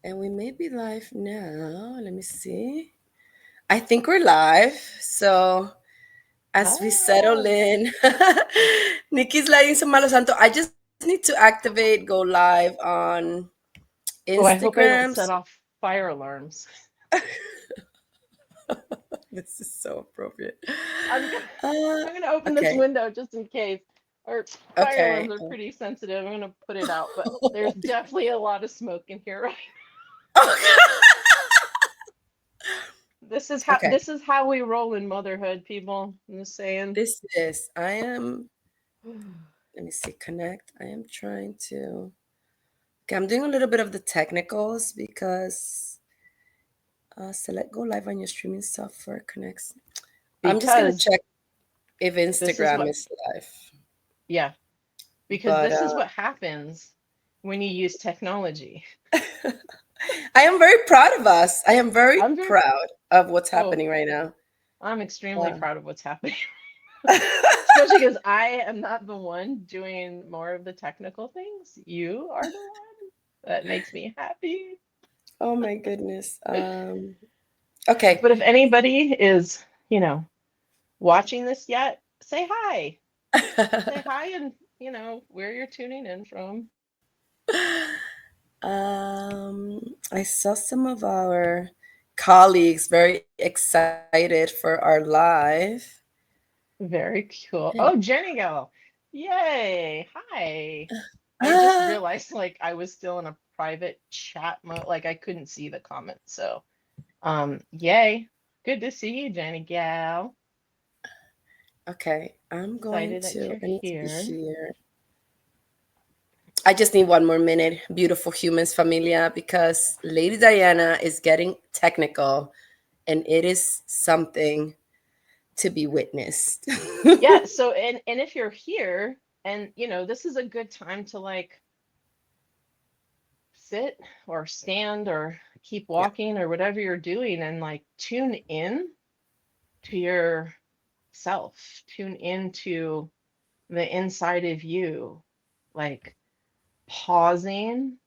And we may be live now. Let me see. I think we're live. So as we settle Ah, in, Nikki's lighting some Malo Santo. I just need to activate, go live on oh, I hope I don't Instagrams. set off fire alarms. This is so appropriate. I'm gonna, Uh, I'm gonna open this okay. window just in case. Our fire Okay. alarms are pretty sensitive. I'm gonna put it out, but there's definitely a lot of smoke in here, right? Okay. This is how we roll in motherhood, people. I'm just saying. This is, I am, let me see, connect. I am trying to, okay, I'm doing a little bit of the technicals because select go live on your streaming software connects. I'm just gonna Because check if this is Instagram what, is live. yeah, because But this is what happens when you use technology. I am very proud of us. I am very I'm very, proud of what's oh, happening right now. I'm extremely Uh, proud of what's happening. Especially because I am not the one doing more of the technical things. You are the one. That makes me happy. oh my goodness. Okay. But if anybody is, watching this yet, say hi. Say hi and, where you're tuning in from. I saw some of our colleagues very excited for our live. Very cool. And Oh, Jenny Go. Yay. Hi. I just realized like I was still in a private chat mode, like I couldn't see the comments. So, yay. Good to see you, Jenny Gal. okay, Excited that you're I need to be here. here. I just need one more minute, beautiful humans, familia, because Lady Diana is getting technical and it is something to be witnessed. Yeah, so and if you're here and this is a good time to like sit or stand or keep Yeah. walking or whatever you're doing and like tune in to yourself. Tune into the inside of you. Like pausing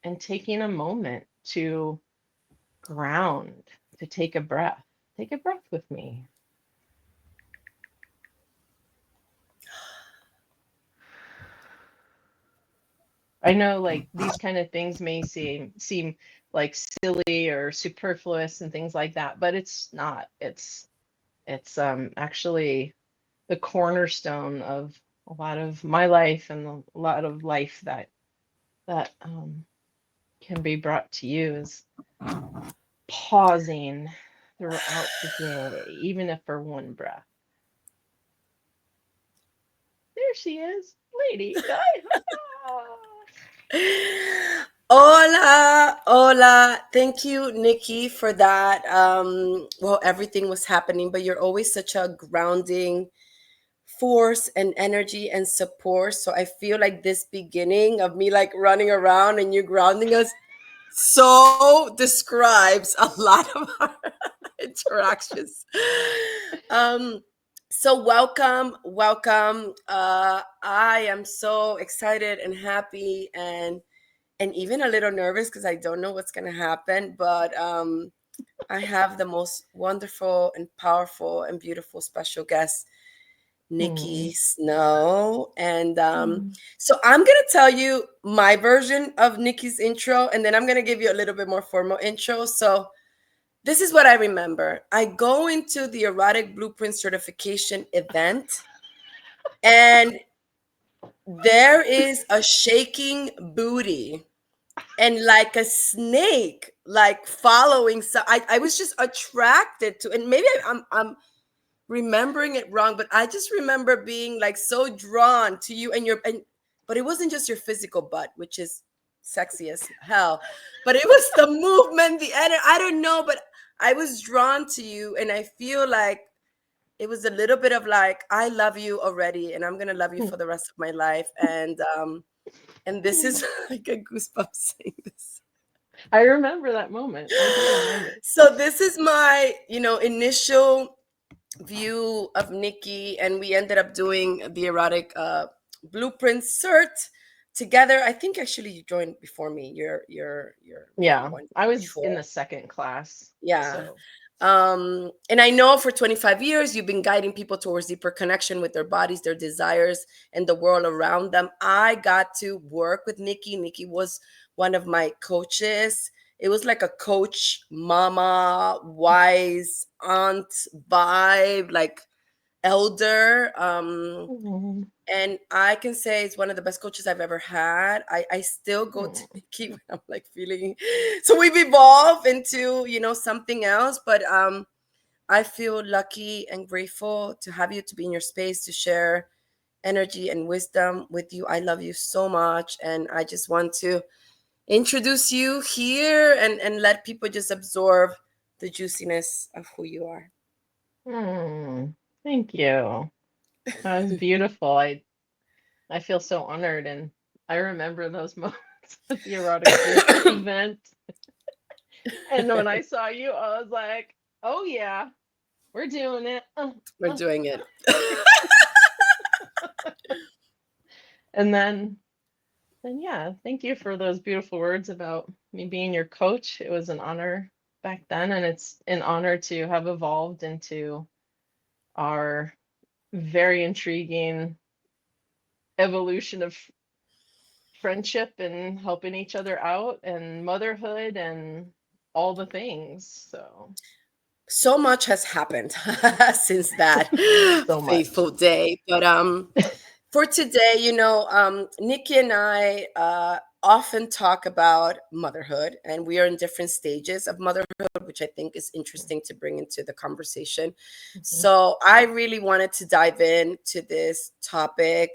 and taking a moment to ground, to take a breath. Take a breath with me. I know like these kind of things may seem like silly or superfluous and things like that, but it's not. It's actually the cornerstone of a lot of my life and a lot of life that can be brought to you is pausing throughout the day, even if for one breath. There she is, Lady Gaia. Hola, hola. Thank you, Nikki, for that. Well, everything was happening, but you're always such a grounding force and energy and support. So I feel like this beginning of me like running around and you grounding us so describes a lot of our interactions. Um, so welcome, welcome. I am so excited and happy and even a little nervous because I don't know what's gonna happen. But I have the most wonderful and powerful and beautiful special guest, Hmm. Nikki Snow. And Hmm. so I'm going to tell you my version of Nikki's intro, and then I'm going to give you a little bit more formal intro. So this is what I remember. I go into the erotic blueprint certification event, and there is a shaking booty and like a snake like following, so I was just attracted to, and maybe I'm remembering it wrong, but I just remember being like so drawn to you and but it wasn't just your physical butt, which is sexy as hell, but it was the movement, the energy. I don't know, but I was drawn to you, and I feel like it was a little bit of like I love you already, and I'm gonna love you for the rest of my life, and this is like a goosebump saying this. I remember that moment. I do remember. So this is my, initial view of Nikki, and we ended up doing the erotic blueprint cert together. I think actually you joined before me. You're maybe Yeah, one I was in before. the second class. Yeah. So, And I know for 25 years you've been guiding people towards deeper connection with their bodies, their desires, and the world around them. I got to work with Nikki. Nikki was one of my coaches. It was like a coach, mama, wise aunt vibe, like elder. mm, And I can say it's one of the best coaches I've ever had. I still go to mm, Nikki when I'm like feeling, so we've evolved into, something else. But I feel lucky and grateful to have you, to be in your space, to share energy and wisdom with you. I love you so much. And I just want to introduce you here, and let people just absorb the juiciness of who you are. thank you. That was beautiful. I feel so honored, and I remember those moments at the erotic group event. And when I saw you, I was like, "Oh yeah, we're doing it." We're doing it. And then yeah, thank you for those beautiful words about me being your coach. It was an honor back then, and it's an honor to have evolved into our very intriguing evolution of friendship and helping each other out and motherhood and all the things. So, So much has happened since that so much. fateful day. But for today, Nikki and I often talk about motherhood, and we are in different stages of motherhood, which I think is interesting to bring into the conversation. Mhm. So I really wanted to dive into this topic.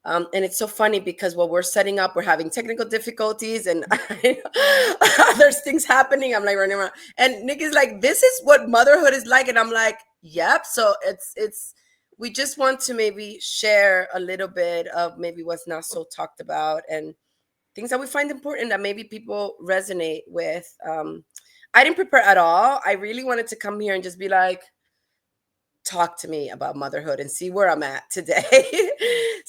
And it's so funny because while we're setting up, we're having technical difficulties, and there's things happening. I'm like running around, and Nick is like, "This is what motherhood is like," and I'm like, "Yep." So it's we just want to maybe share a little bit of maybe what's not so talked about, and things that we find important that maybe people resonate with. I didn't prepare at all. I really wanted to come here and just be like, talk to me about motherhood and see where I'm at today.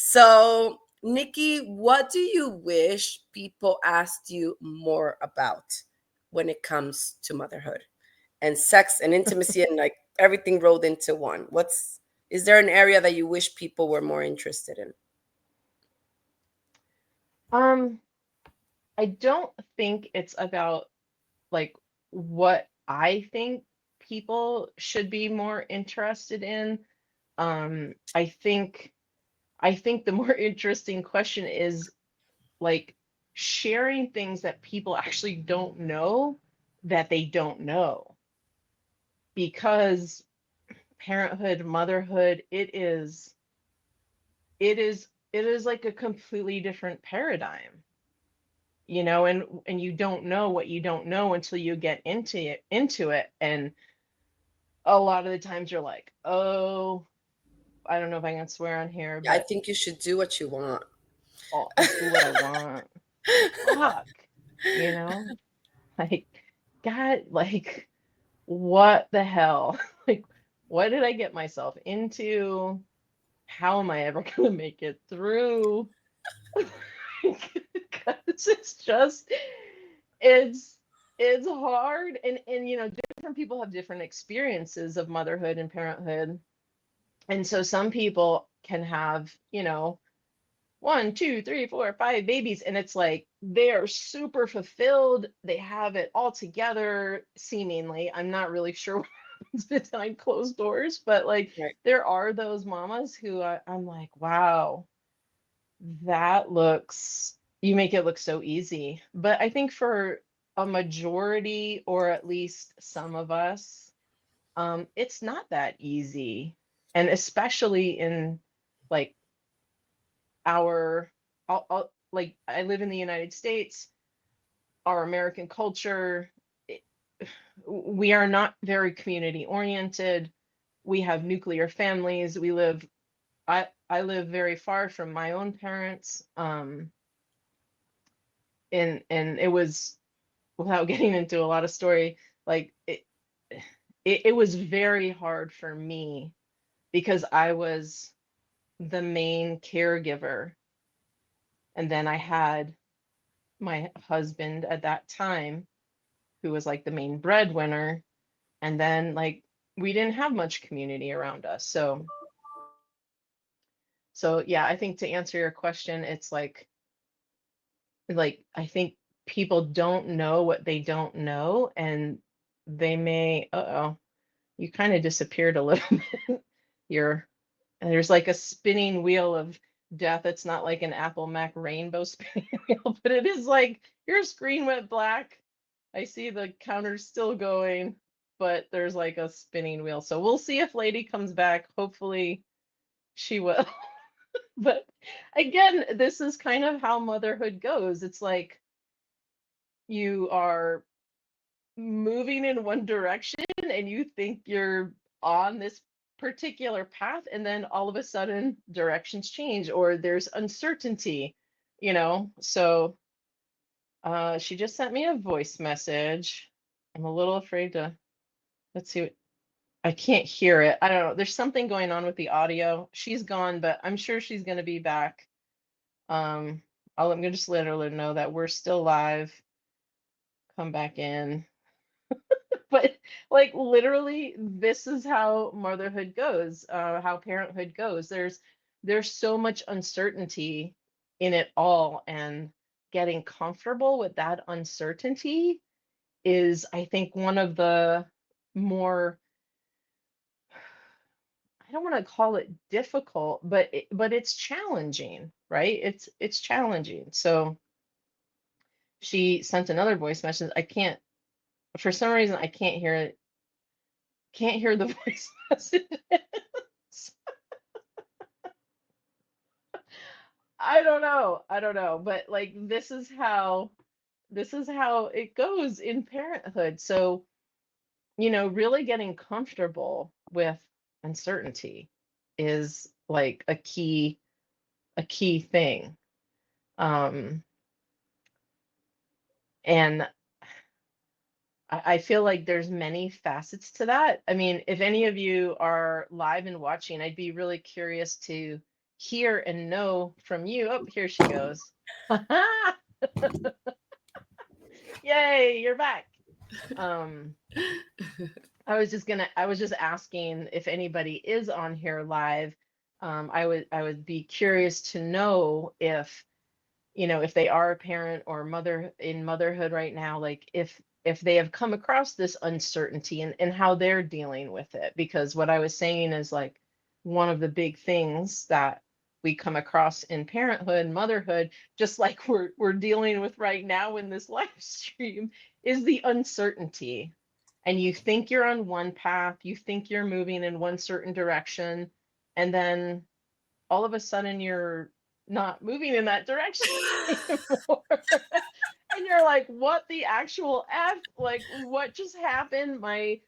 So, Nikki, what do you wish people asked you more about when it comes to motherhood and sex and intimacy and like everything rolled into one? Is there an area that you wish people were more interested in? Um, I don't think it's about like what I think people should be more interested in. I think the more interesting question is like sharing things that people actually don't know that they don't know, because parenthood, motherhood, it is like a completely different paradigm, and you don't know what you don't know until you get into it, and a lot of the times you're like, oh, I don't know if I can swear on here, I but think you should do what you want. I'll do what I want. Fuck, you know, like, God, like, what the hell? Like, what did I get myself into? How am I ever gonna make it through? Because it's it's hard, and different people have different experiences of motherhood and parenthood. And so some people can have, one, two, three, four, five babies, and it's like they are super fulfilled. They have it all together, seemingly. I'm not really sure what happens behind closed doors, but like Right. there are those mamas who I'm like, wow, that looks, you make it look so easy. But I think for a majority, or at least some of us, it's not that easy. And especially in like our, like I live in the United States, our American culture, it- we are not very community oriented. We have nuclear families. I live very far from my own parents. And it was, without getting into a lot of story, like it was very hard for me because I was the main caregiver, And then I had my husband at that time, who was like the main breadwinner. And then like we didn't have much community around us. So yeah, I think to answer your question, it's like I think people don't know what they don't know, and they may, uh-oh, you kind of disappeared a little bit. You're And there's like a spinning wheel of death. It's not like an Apple Mac rainbow spinning wheel, but it is like your screen went black. I see the counter's still going, but there's like a spinning wheel. So we'll see if Lady comes back. Hopefully she will. But again, this is kind of how motherhood goes. It's like you are moving in one direction and you think you're on this particular path, and then all of a sudden directions change or there's uncertainty, so she just sent me a voice message. I'm a little afraid to, let's see, I can't hear it. I don't know, there's something going on with the audio. She's gone, but I'm sure she's going to be back. um I'm gonna just let her know that we're still live. Come back in. But like literally this is how motherhood goes, how parenthood goes. There's so much uncertainty in it all, and getting comfortable with that uncertainty is, I think, one of the more, I don't want to call it difficult, but it's challenging, right? It's challenging. So she sent another voice message. I can't, for some reason I can't hear the voice message. I don't know. I don't know. But like this is how it goes in parenthood. So, really getting comfortable with uncertainty is like a key thing. Um, and I feel like there's many facets to that. I mean, if any of you are live and watching, I'd be really curious to hear and know from you. Oh, here she goes. Yay, you're back. Um, I was just asking if anybody is on here live. I would be curious to know if they are a parent or mother in motherhood right now, like if they have come across this uncertainty, and how they're dealing with it. Because what I was saying is like one of the big things that we come across in parenthood and motherhood, just like we're dealing with right now in this live stream, is the uncertainty. And you think you're on one path, you think you're moving in one certain direction, and then all of a sudden you're not moving in that direction anymore. And you're like, what the actual F? Like, what just happened? My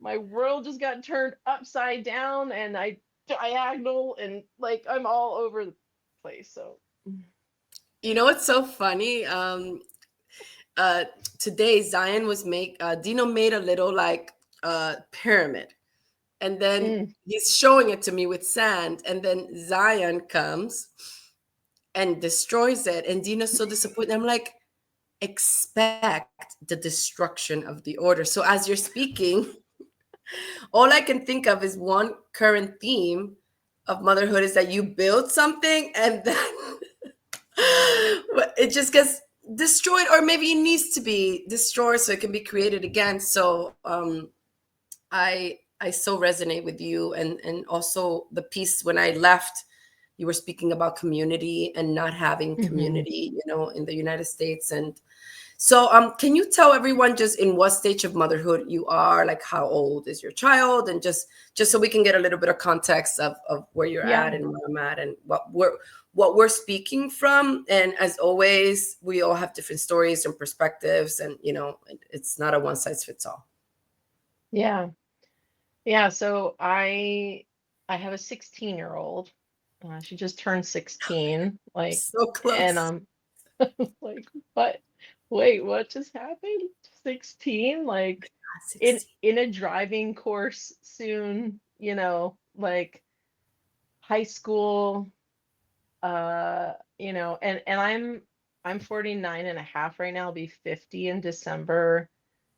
world just got turned upside down, and I diagonal, and like I'm all over the place. So You know what's so funny? Uh, Today Zion was Dino made a little like pyramid, and then mm, he's showing it to me with sand, and then Zion comes and destroys it, and Dino's so disappointed. I'm like, expect the destruction of the order. So as you're speaking, all I can think of is one current theme of motherhood is that you build something and then it just gets destroyed, or maybe it needs to be destroyed so it can be created again. So I so resonate with you, and also the piece when I left, you were speaking about community and not having mhm. community, in the United States. And so can you tell everyone just in what stage of motherhood you are, like how old is your child, and just so we can get a little bit of context of where you're at Yeah, and where I'm at and what we're speaking from. And as always, we all have different stories and perspectives, and it's not a one size fits all. yeah, yeah. So I have a 16-year-old. She just turned 16, like, So and close. like, what? Wait, what just happened? 16? Like in 16. in a driving course soon, like high school, and I'm 49 and a half right now. I'll be 50 in December.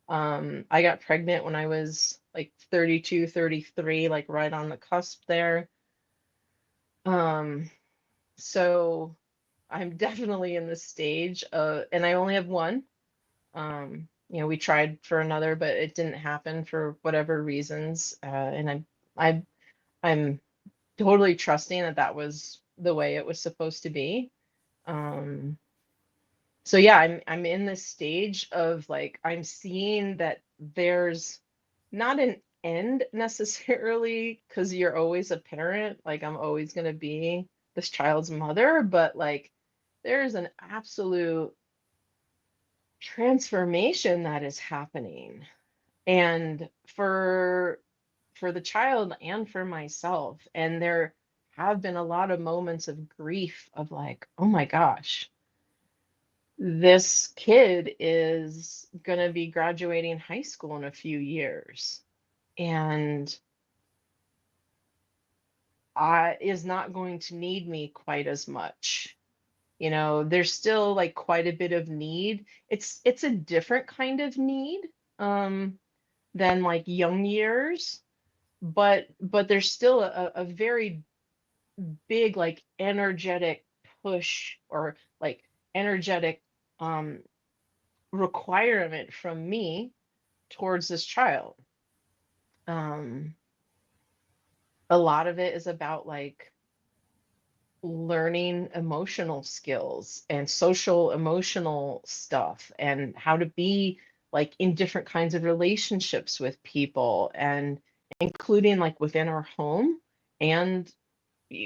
I got pregnant when I was like 32, 33, like right on the cusp there. Um, so I'm definitely in the stage and I only have one. We tried for another, but it didn't happen for whatever reasons. And I, I'm totally trusting that that was the way it was supposed to be. Um, so yeah, I'm in this stage of like I'm seeing that there's not an end necessarily because you're always a parent, like I'm always going to be this child's mother, but like there's an absolute transformation that is happening. And for the child and for myself, and there have been a lot of moments of grief of like, oh my gosh, this kid is going to be graduating high school in a few years and is not going to need me quite as much. There's still like quite a bit of need. It's a different kind of need um, than like young years, but there's still a very big like energetic push or like energetic um, requirement from me towards this child. Um, a lot of it is about like learning emotional skills and social emotional stuff and how to be like in different kinds of relationships with people and including like within our home and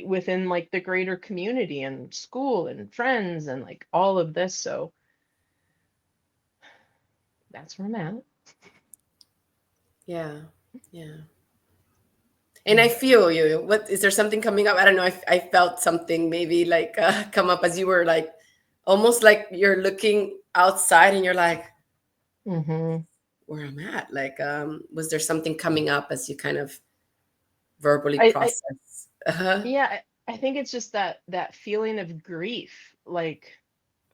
within like the greater community and school and friends and like all of this. So that's where I'm at. Yeah. Yeah. And I feel you. What is there something coming up? I don't know. I felt something maybe like come up as you were like almost like you're looking outside and you're like, Mm-hmm. where I'm at. Like, was there something coming up as you kind of verbally I process? Uh-huh. Yeah, I think it's just that feeling of grief. Like,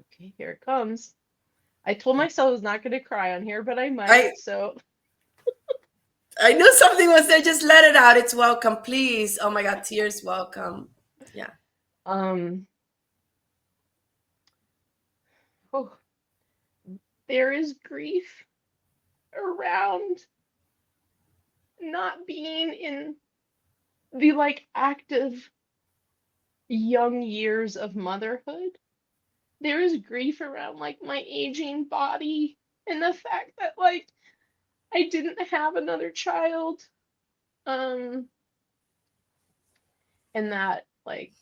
okay, here it comes. I told myself I was not going to cry on here, but I I might. So, I knew something was there. Just let it out. It's welcome, please. Oh my God, tears welcome. Yeah. um, oh, there is grief around not being in the like active young years of motherhood. There is grief around like my aging body and the fact that like I didn't have another child. Um, and that like,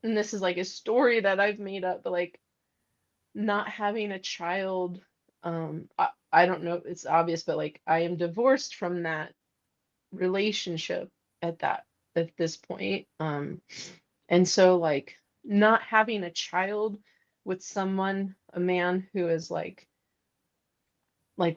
and this is like a story that I've made up, but like not having a child, I don't know if it's obvious, but like I am divorced from that relationship at that at this point. And so like not having a child with someone, a man who is like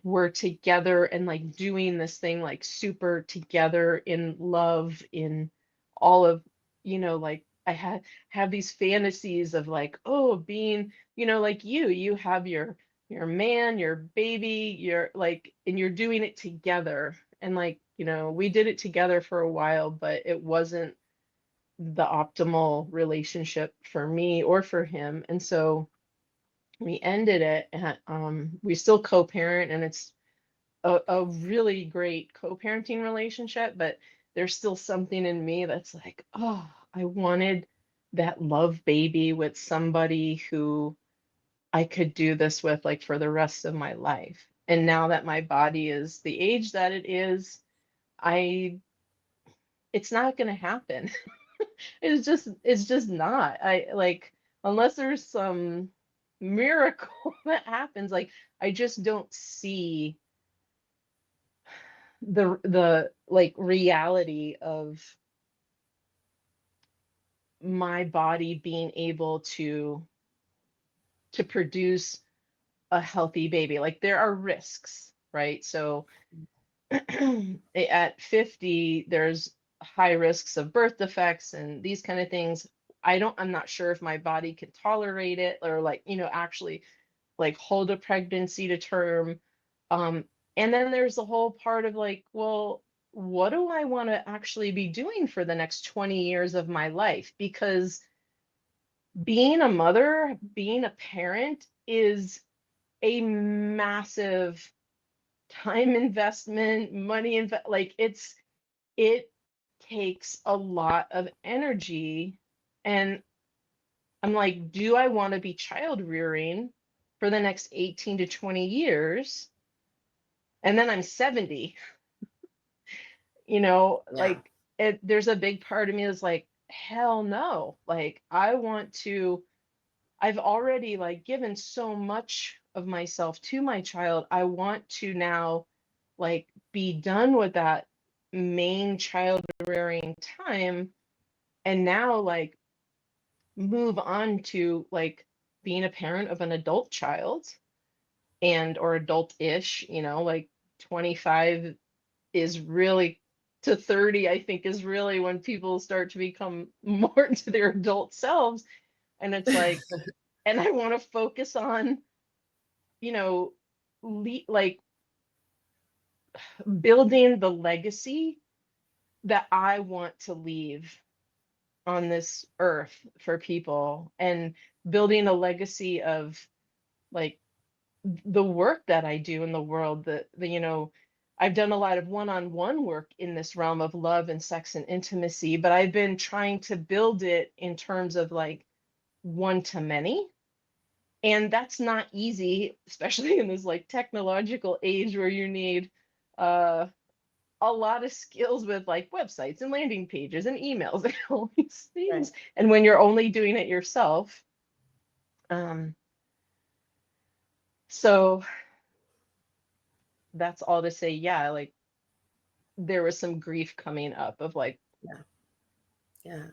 we're together and like doing this thing like super together in love in all of like I had have these fantasies of like oh being like you have your man, your baby, your like and you're doing it together and like we did it together for a while but it wasn't the optimal relationship for me or for him and so we ended it and we still co-parent and it's a really great co-parenting relationship, but there's still something in me that's like, oh, I wanted that love baby with somebody who I could do this with like for the rest of my life. And now that my body is the age that it is, I it's not going to happen. It's just not. I like unless there's some miracle that happens, like I just don't see the like reality of my body being able to produce a healthy baby. Like there are risks, right? So at 50 there's high risks of birth defects and these kind of things. I'm not sure if my body can tolerate it, or like, actually like hold a pregnancy to term. Um, and then there's the whole part of like, well, what do I want to actually be doing for the next 20 years of my life? Because being a mother, being a parent is a massive time investment, like it takes a lot of energy. And I'm like, do I want to be child rearing for the next 18 to 20 years? And then I'm 70, Yeah. like there's a big part of me that's like, hell no. Like I've already like given so much of myself to my child. I want to now like be done with that main child rearing time, and now like move on to like being a parent of an adult child, and or adult-ish, like 25 is really to 30, I think, is really when people start to become more into their adult selves. And it's like, and I want to focus on, you know, like building the legacy that I want to leave on this earth for people, and building a legacy of like the work that I do in the world, I've done a lot of one-on-one work in this realm of love and sex and intimacy, but I've been trying to build it in terms of like one to many. And that's not easy, especially in this like technological age where you need uh a lot of skills with like websites and landing pages and emails and all these Right. things. And when you're only doing it yourself, um, so that's all to say, yeah, like there was some grief coming up of like, Yeah. Yeah.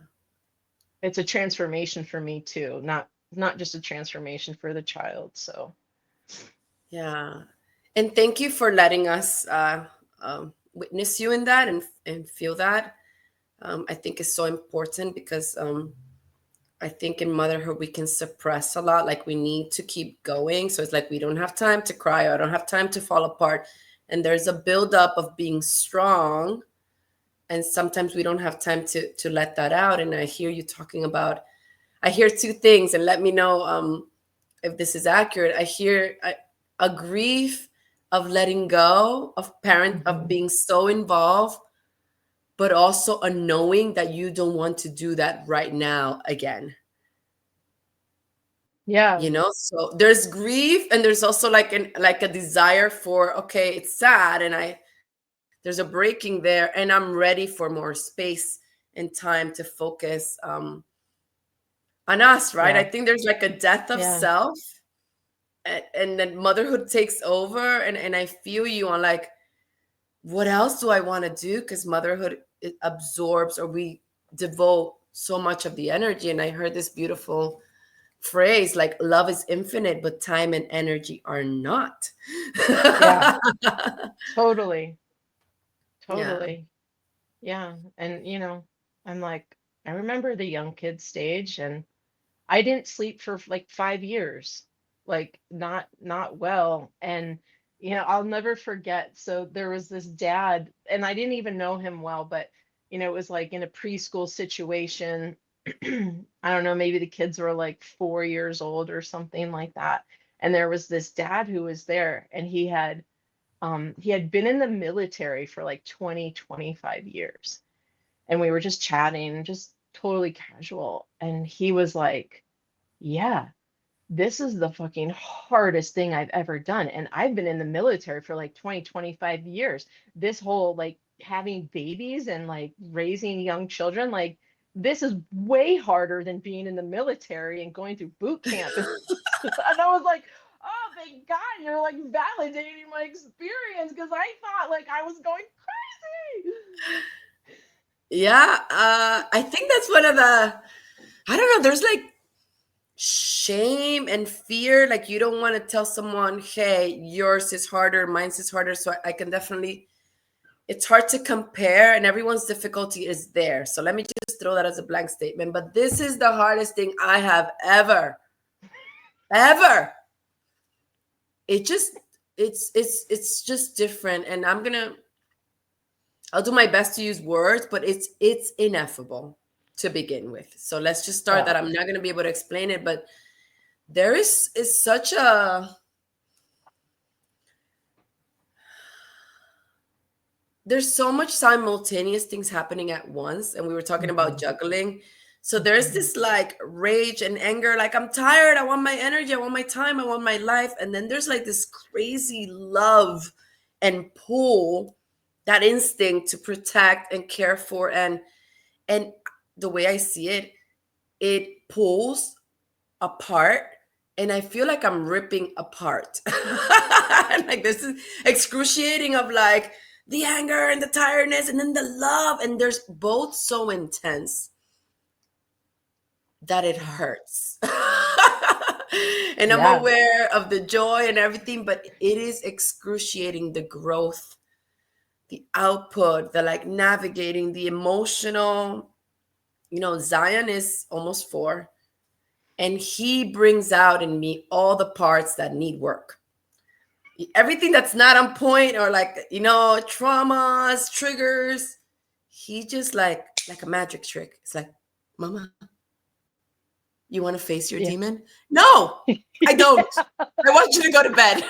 it's a transformation for me too, not just a transformation for the child. So Yeah. And thank you for letting us witness you in that and feel that. I think is so important because I think in motherhood we can suppress a lot. Like we need to keep going. So it's like we don't have time to cry, or I don't have time to fall apart. And there's a buildup of being strong. And sometimes we don't have time to let that out. And I hear you talking about, I hear two things, and let me know if this is accurate. I hear a grief of letting go, of parent, of mhm. being so involved, but also a knowing that you don't want to do that right now again. Yeah, So there's grief, and there's also like a desire for, okay, it's sad, and I there's a breaking there, and I'm ready for more space and time to focus on us, right? I yeah, think there's like a death of yeah, self, and then motherhood takes over, and I feel you on like, what else do I want to do? Because motherhood, it absorbs, or we devote so much of the energy. And I heard this beautiful phrase like, love is infinite, but time and energy are not. yeah, totally, Yeah. totally. Yeah. And I'm like, I remember the young kid stage, and I didn't sleep for like 5 years, like not well. And I'll never forget. So there was this dad, and I didn't even know him well, but it was like in a preschool situation. I don't know, maybe the kids were like 4 years old or something like that. And there was this dad who was there, and he had been in the military for like 20, 25 years. And we were just chatting, just totally casual. And he was like, yeah, this is the fucking hardest thing I've ever done. And I've been in the military for like 20, 25 years. This whole like having babies and like raising young children, like this is way harder than being in the military and going through boot camp. And I was like, oh, thank God you're like validating my experience, because I thought like I was going crazy. Yeah. I think that's one of the, I don't know, there's like shame and fear. Like you don't want to tell someone, hey, yours is harder, mine's is harder. So I can definitely it's hard to compare, and everyone's difficulty is there. So let me just throw that as a blank statement. But this is the hardest thing I have ever. It just it's just different, and I'll do my best to use words, but it's ineffable to begin with. So let's just start Yeah. that. I'm not gonna be able to explain it, but there is such a there's so much simultaneous things happening at once, and we were talking about Mhm. juggling. So there's Mhm. this like rage and anger, like I'm tired, I want my energy, I want my time, I want my life. And then there's like this crazy love and pull, that instinct to protect and care for. And the way I see it, it pulls apart, and I feel like I'm ripping apart. Like this is excruciating of like the anger and the tiredness and then the love, and there's both so intense that it Yeah. hurts. And I'm Yeah. aware of the joy and everything, but it is excruciating, the growth, the output, the like navigating the emotional. Zion is almost 4, and he brings out in me all the parts that need work. Everything that's not on point, or like, traumas, triggers, he just like a magic trick. It's like, mama, you want to face your Yeah. demon? No, I don't. I want you to go to bed.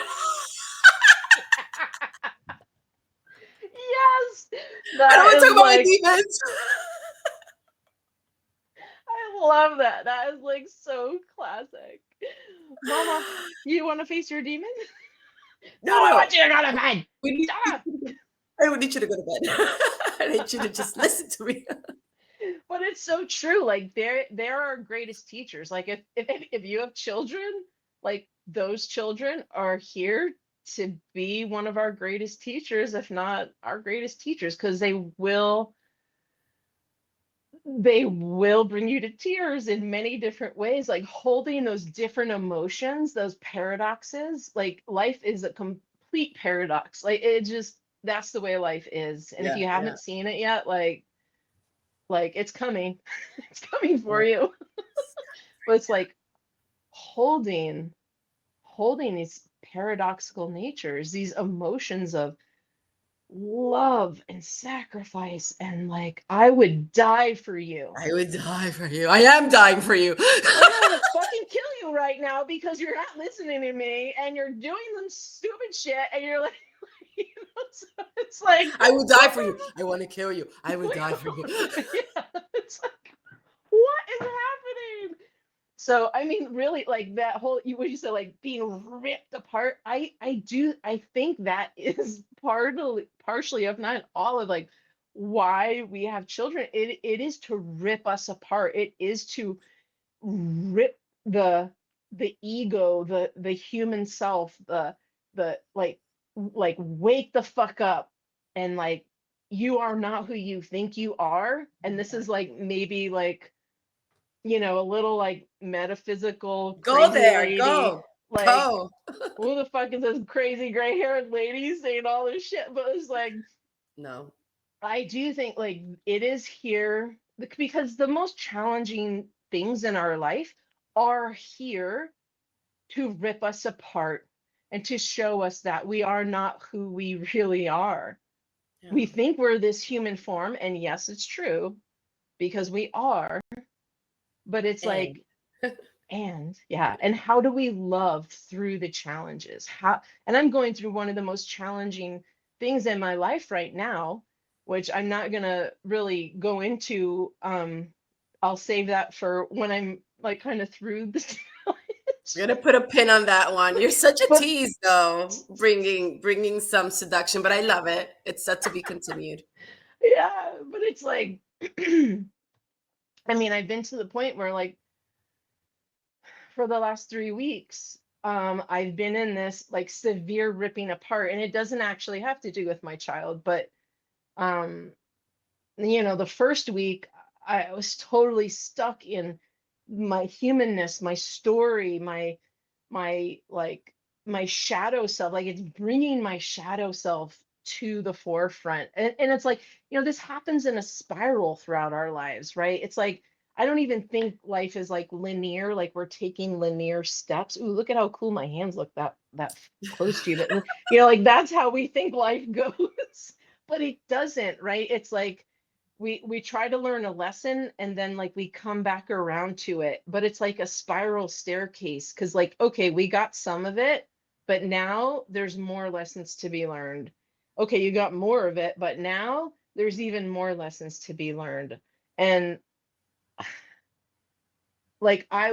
Yes, I don't that want to is talk about my like, demons. I love that. That is like so classic. Mama, you want to face your demon? No, No, I no. want you to go to bed. We need, Shut up. I would need you to go to bed. I need you to just listen to me. But it's so true. Like they're our greatest teachers. Like if you have children, like those children are here to be one of our greatest teachers, if not our greatest teachers, because they will bring you to tears in many different ways, like holding those different emotions, those paradoxes. Like life is a complete paradox. Like it just, that's the way life is. And if Yeah, you yeah, haven't seen it yet, like it's coming. It's coming for yeah. you. But it's like holding these paradoxical natures, these emotions of love and sacrifice, and like I would die for you. I would die for you. I am dying for you. I'm gonna fucking kill you right now because you're not listening to me and you're doing some stupid shit and you're like, so it's like, I will die for you. I want to kill you. I would die for you. yeah, it's like, what is happening? So I mean, really, like that whole what you said, like being ripped apart. I think that is partially, if not all of like why we have children. It is to rip us apart. It is to rip the ego, the human self, the like wake the fuck up, and like you are not who you think you are. And this is like maybe like, a little like metaphysical Go crazy there. lady, Go. like Go. who the fuck is this crazy gray haired lady saying all this shit? But it's like, No. I do think like it is here because the most challenging things in our life are here to rip us apart and to show us that we are not who we really are. Yeah. We think we're this human form, and yes, it's true because we are, but it's And like, and yeah, and how do we love through the challenges? And I'm going through one of the most challenging things in my life right now, which I'm not gonna really go into. I'll save that for when I'm like kind of through the we're challenge. gonna put a pin on that one. You're such a But tease, though, bringing some seduction, but I love it. It's set to be continued. yeah, but it's like, I mean, I've been to the point where like for the last 3 weeks, I've been in this like severe ripping apart, and it doesn't actually have to do with my child, but um, the first week I was totally stuck in my humanness, my story, my like my shadow self. Like it's bringing my shadow self to the forefront. And it's like, this happens in a spiral throughout our lives, right? It's like, I don't even think life is like linear, like we're taking linear steps. Ooh, look at how cool my hands look that close to you. But like that's how we think life goes. But it doesn't, right? It's like we try to learn a lesson and then like we come back around to it, but it's like a spiral staircase because like, okay, we got some of it, but now there's more lessons to be learned. Okay, you got more of it, but now there's even more lessons to be learned. And like I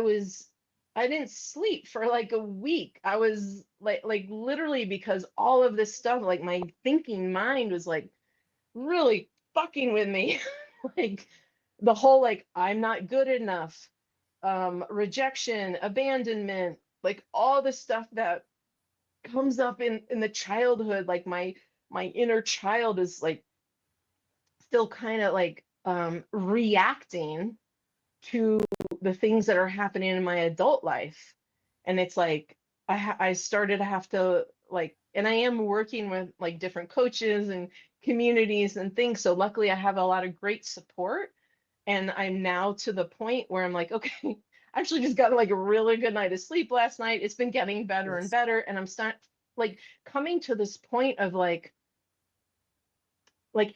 didn't sleep for like a week. I was like literally because all of this stuff, like my thinking mind was like really fucking with me. Like the whole like I'm not good enough, rejection, abandonment, like all the stuff that comes up in the childhood, like my inner child is like still kind of like reacting to the things that are happening in my adult life. And it's like I started to have to like, and I am working with like different coaches and communities and things, so luckily I have a lot of great support. And I'm now to the point where I'm like, okay, I actually just got like a really good night of sleep last night. It's been getting better and Yes. better, and I'm start like coming to this point of like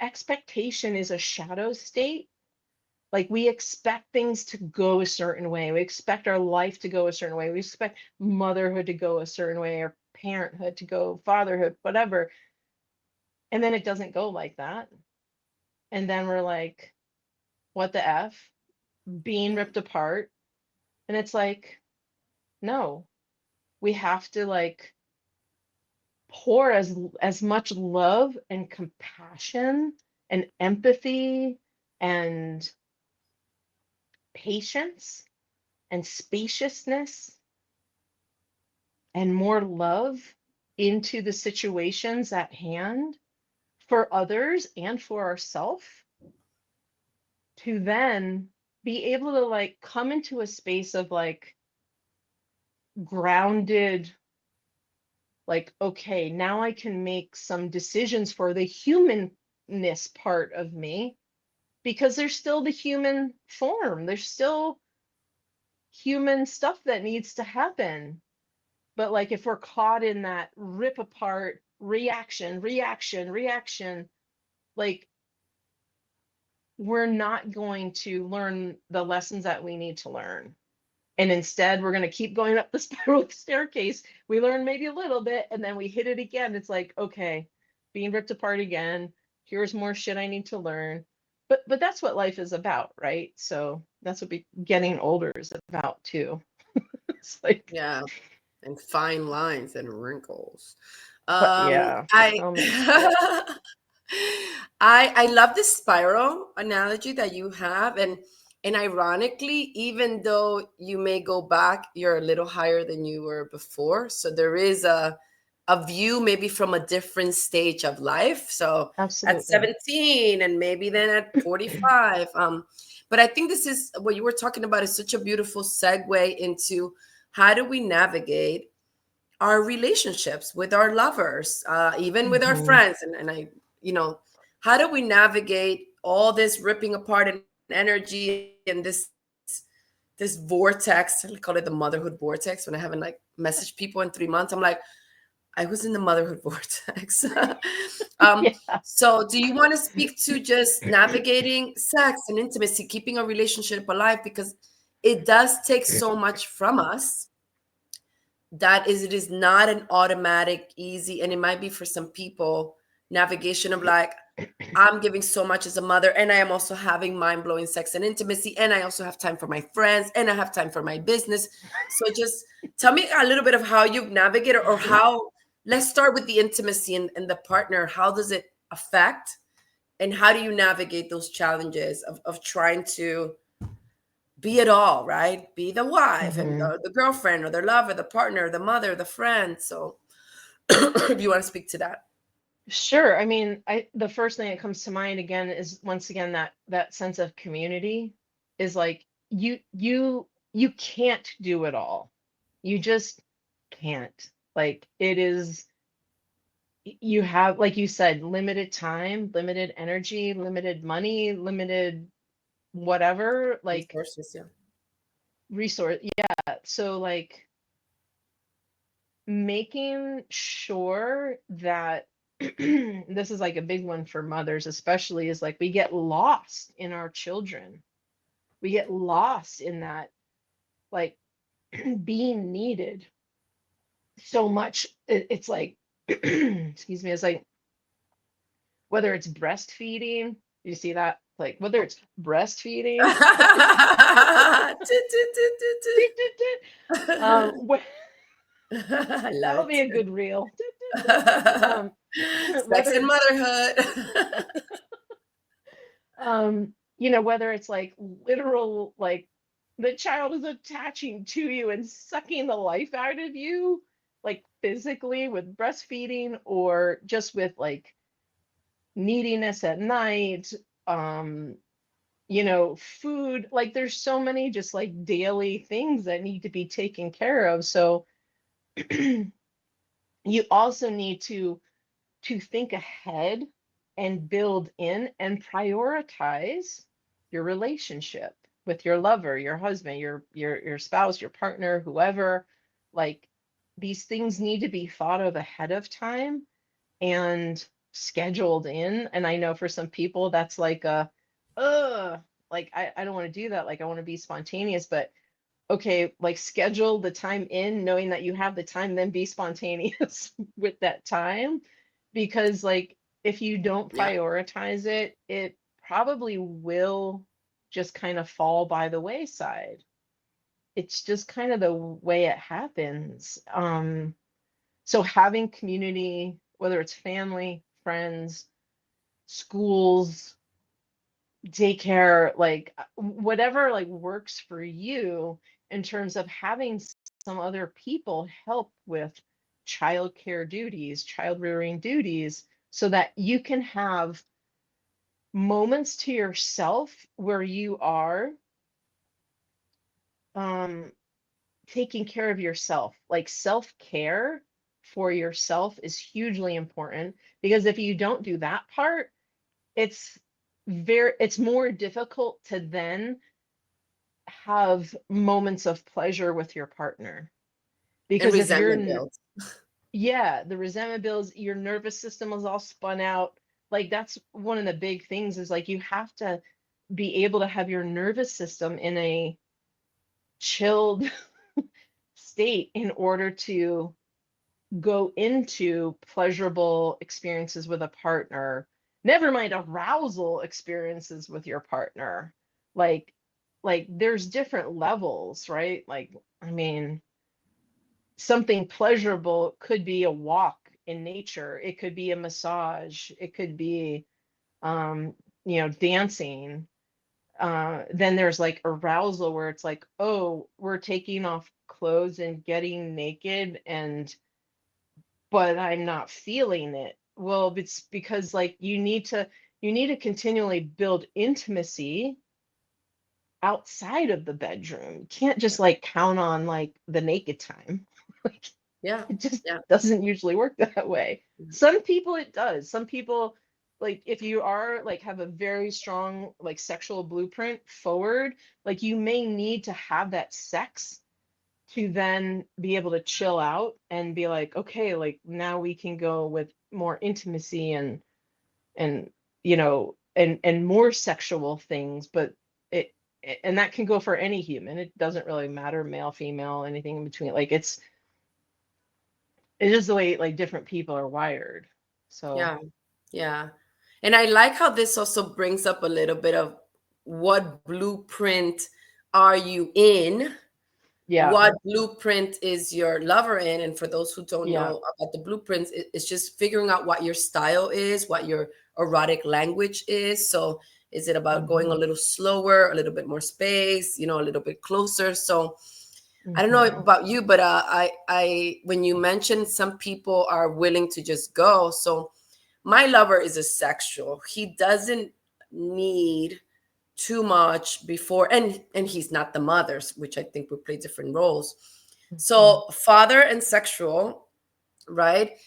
expectation is a shadow state. Like we expect things to go a certain way. We expect our life to go a certain way. We expect motherhood to go a certain way, or parenthood to go, fatherhood, whatever. And then it doesn't go like that. And then we're like, what the F? Being ripped apart. And it's like, no, we have to like pour as much love and compassion and empathy and patience and spaciousness and more love into the situations at hand for others and for ourselves to then be able to like come into a space of like grounded, like, okay, now I can make some decisions for the humanness part of me because there's still the human form, there's still human stuff that needs to happen. But like if we're caught in that rip apart reaction, reaction, reaction, like we're not going to learn the lessons that we need to learn. And instead, we're going to keep going up the spiral staircase. We learn maybe a little bit and then we hit it again. It's like, okay, being ripped apart again. Here's more shit I need to learn. But that's what life is about, right? So that's what getting older is about too. It's like, Yeah, and fine lines and wrinkles. yeah, I so many stuff. I love the spiral analogy that you have, and ironically, even though you may go back, you're a little higher than you were before. So there is a view maybe from a different stage of life. So at Absolutely. 17 and maybe then at 45. But I think this is what you were talking about is such a beautiful segue into how do we navigate our relationships with our lovers, even with our Hmm. friends. And I, you know, how do we navigate all this ripping apart and energy and this vortex? I call it the motherhood vortex. When I haven't like messaged people in 3 months, I'm like, I was in the motherhood vortex. um, Yeah. so, do you want to speak to just navigating sex and intimacy, keeping a relationship alive? Because it does take so much from us that is it is not an automatic easy, and it might be for some people navigation of like I'm giving so much as a mother, and I am also having mind-blowing sex and intimacy, and I also have time for my friends, and I have time for my business. So just tell me a little bit of how you've navigated, or how, let's start with the intimacy and the partner. How does it affect, and how do you navigate those challenges of trying to be it all, right? Be the wife and Hmm. the girlfriend or the lover, the partner, the mother, the friend. So if you want to speak to that. Sure. I mean, the first thing that comes to mind again is once again that sense of community is like you can't do it all. You just can't. Like it is you have, like you said, limited time, limited energy, limited money, limited whatever, like Resources, yeah. resource. Yeah. So like making sure that this is like a big one for mothers, especially, is like we get lost in our children. We get lost in that, like being needed so much. It's like, excuse me, it's like whether it's breastfeeding, you see that? Like whether it's breastfeeding, Toot, toot, toot. um, I love that'll it be a too. good reel. Um, Sex whether and it's motherhood. whether it's like literal, like the child is attaching to you and sucking the life out of you, like physically with breastfeeding, or just with like neediness at night, um, food. Like there's so many just like daily things that need to be taken care of. So you also need to think ahead and build in and prioritize your relationship with your lover, your husband, your spouse, your partner, whoever. Like these things need to be thought of ahead of time and scheduled in. And I know for some people that's like like I don't want to do that. Like I want to be spontaneous, but okay, like schedule the time in, knowing that you have the time, then be spontaneous with that time. Because, like, if you don't Yeah. prioritize it, it probably will just kind of fall by the wayside. It's just kind of the way it happens. So having community, whether it's family, friends, schools, daycare, like whatever like works for you, in terms of having some other people help with childcare duties, child rearing duties, so that you can have moments to yourself where you are um, taking care of yourself. Like self-care for yourself is hugely important, because if you don't do that part, it's it's more difficult to then have moments of pleasure with your partner. And Because if you're resentment builds. yeah, the resentment builds, your nervous system is all spun out. Like that's one of the big things, is like you have to be able to have your nervous system in a chilled state in order to go into pleasurable experiences with a partner, never mind arousal experiences with your partner. like there's different levels, right? Like, I mean, something pleasurable could be a walk in nature, it could be a massage, it could be um dancing. Then there's like arousal, where it's like, oh, we're taking off clothes and getting naked, and but I'm not feeling it. Well, it's because like you need to continually build intimacy outside of the bedroom. You can't Yeah. just like count on like the naked time. Like Yeah. it just Yeah. doesn't usually work that way. Mhm. Some people it does. Some people, like if you are like have a very strong like sexual blueprint forward, like you may need to have that sex to then be able to chill out and be like, okay, like now we can go with more intimacy and and more sexual things. But it and that can go for any human. It doesn't really matter, male, female, anything in between. Like it's just the way like different people are wired. So Yeah. Yeah. And I like how this also brings up a little bit of what blueprint are you in? yeah, What blueprint is your lover in? And for those who don't yeah, know about the blueprints, it's just figuring out what your style is, what your erotic language is. So is it about going a hmm little slower, a little bit more space, a little bit closer? So I don't know hmm about you, but I when you mentioned some people are willing to just go. So my lover is a sexual. He doesn't need too much before, and he's not the mothers, which I think we play different roles. hmm So father and sexual, right?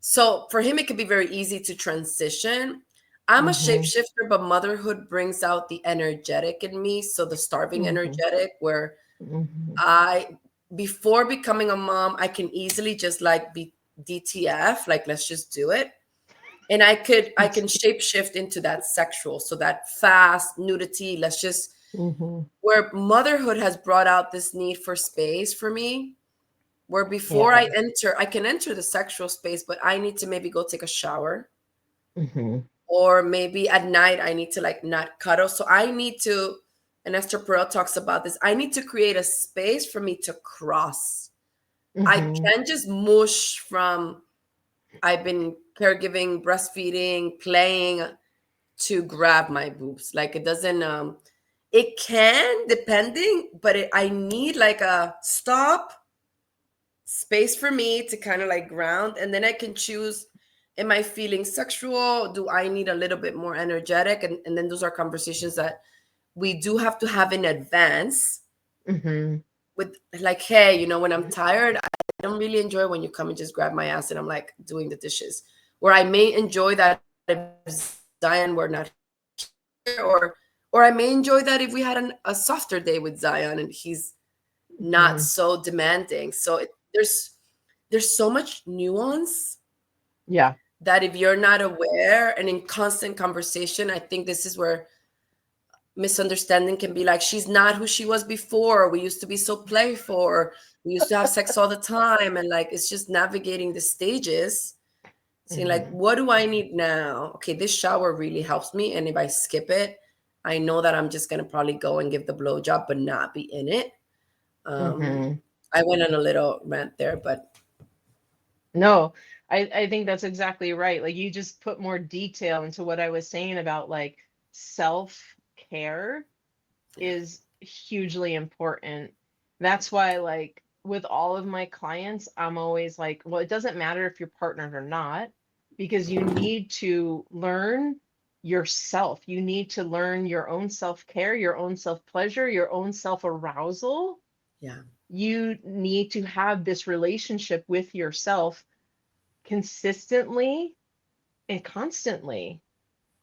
So for him, it could be very easy to transition. I'm a Mm-hmm. shapeshifter, but motherhood brings out the energetic in me. So the starving Mm-hmm. energetic, where Mm-hmm. I, before becoming a mom, I can easily just like be DTF, like let's just do it. And I can shapeshift into that sexual, so that fast nudity, let's just, Mm-hmm. where motherhood has brought out this need for space for me, where before Yeah. I can enter the sexual space, but I need to maybe go take a shower, Mm-hmm. or maybe at night I need to like not cuddle. So I need to, and Esther Perel talks about this, I need to create a space for me to cross. I Mm-hmm. can't just mush from I've been caregiving, breastfeeding, playing to grab my boobs. Like it doesn't it can depending, but I need like a stop, space for me to kind of like ground, and then I can choose, am I feeling sexual, do I need a little bit more energetic, and then those are conversations that we do have to have in advance Mm-hmm. with, like, hey, when I'm tired, I don't really enjoy when you come and just grab my ass and I'm like doing the dishes, where I may enjoy that if Zion were not here, or I may enjoy that if we had a softer day with Zion and he's not so Mm-hmm. demanding. So there's so much nuance Yeah. that if you're not aware and in constant conversation, I think this is where misunderstanding can be, like, she's not who she was before, we used to be so playful, or we used to have sex all the time, and like it's just navigating the stages, saying like, Mm-hmm. what do I need now? Okay, this shower really helps me, and if I skip it, I know that I'm just gonna probably go and give the blowjob but not be in it. um Mm-hmm. I went on a little rant there, but No, I think that's exactly right. Like you just put more detail into what I was saying about like self-care yeah, is hugely important. That's why, like, with all of my clients, I'm always like, well, it doesn't matter if you're partnered or not, because you need to learn yourself. You need to learn your own self-care, your own self-pleasure, your own self-arousal. yeah, You need to have this relationship with yourself consistently and constantly.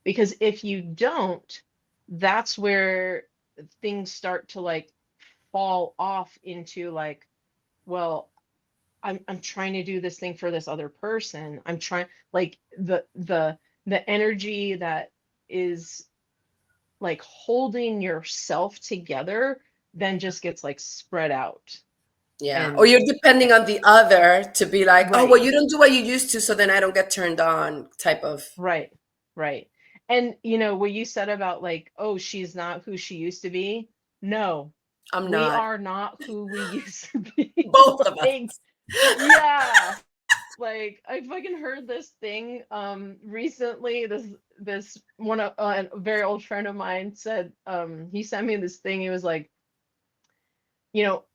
Because if you don't, that's where things start to like fall off into like, well, I'm trying to do this thing for this other person. I'm trying, like, the energy that is like holding yourself together then just gets like spread out. yeah, or And you're depending on the other to be like, oh well, right, you don't do what you used to, so then I don't get turned on, type of. right, right. And you know what you said about like, oh, she's not who she used to be. No, I'm we not. are not who we used to be. Both of us. Like, yeah. Like I fucking heard this thing recently. This one of a very old friend of mine said, he sent me this thing. He was like,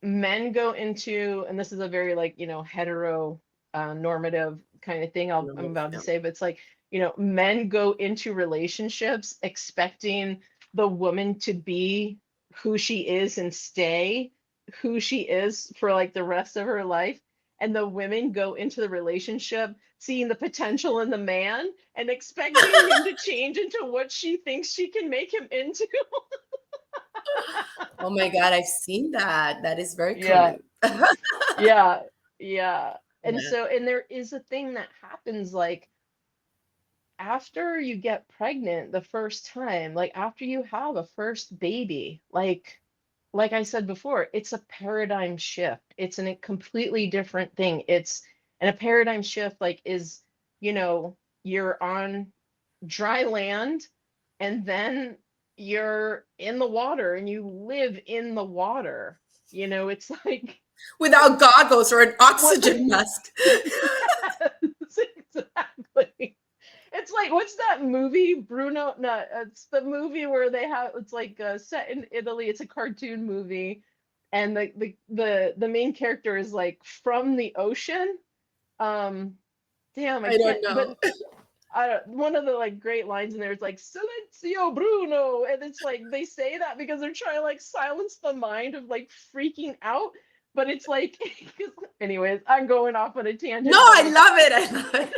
men go into, and this is a very like, hetero normative kind of thing I'm about to Yeah. say, but it's like, men go into relationships expecting the woman to be who she is and stay who she is for like the rest of her life. And the women go into the relationship seeing the potential in the man and expecting him to change into what she thinks she can make him into. Oh my God, I've seen that. That is very Yeah. common. Yeah, yeah. And Yeah. so, and there is a thing that happens like after you get pregnant the first time, like after you have a first baby, like I said before, it's a paradigm shift. It's a completely different thing. And a paradigm shift like is, you're on dry land and then you're in the water and you live in the water. It's like Without goggles or an what. oxygen mask. Yes, exactly. It's like what's that movie, Bruno? No, it's the movie where they have it's like set in Italy. It's a cartoon movie, and the main character is like from the ocean. Um, damn, I I don't can't. But know. I don't, one of the like great lines in there is like "Silenzio Bruno," and it's like they say that because they're trying to like silence the mind of like freaking out. But it's like, anyways, I'm going off on a No, tangent, but I like love it. I love it.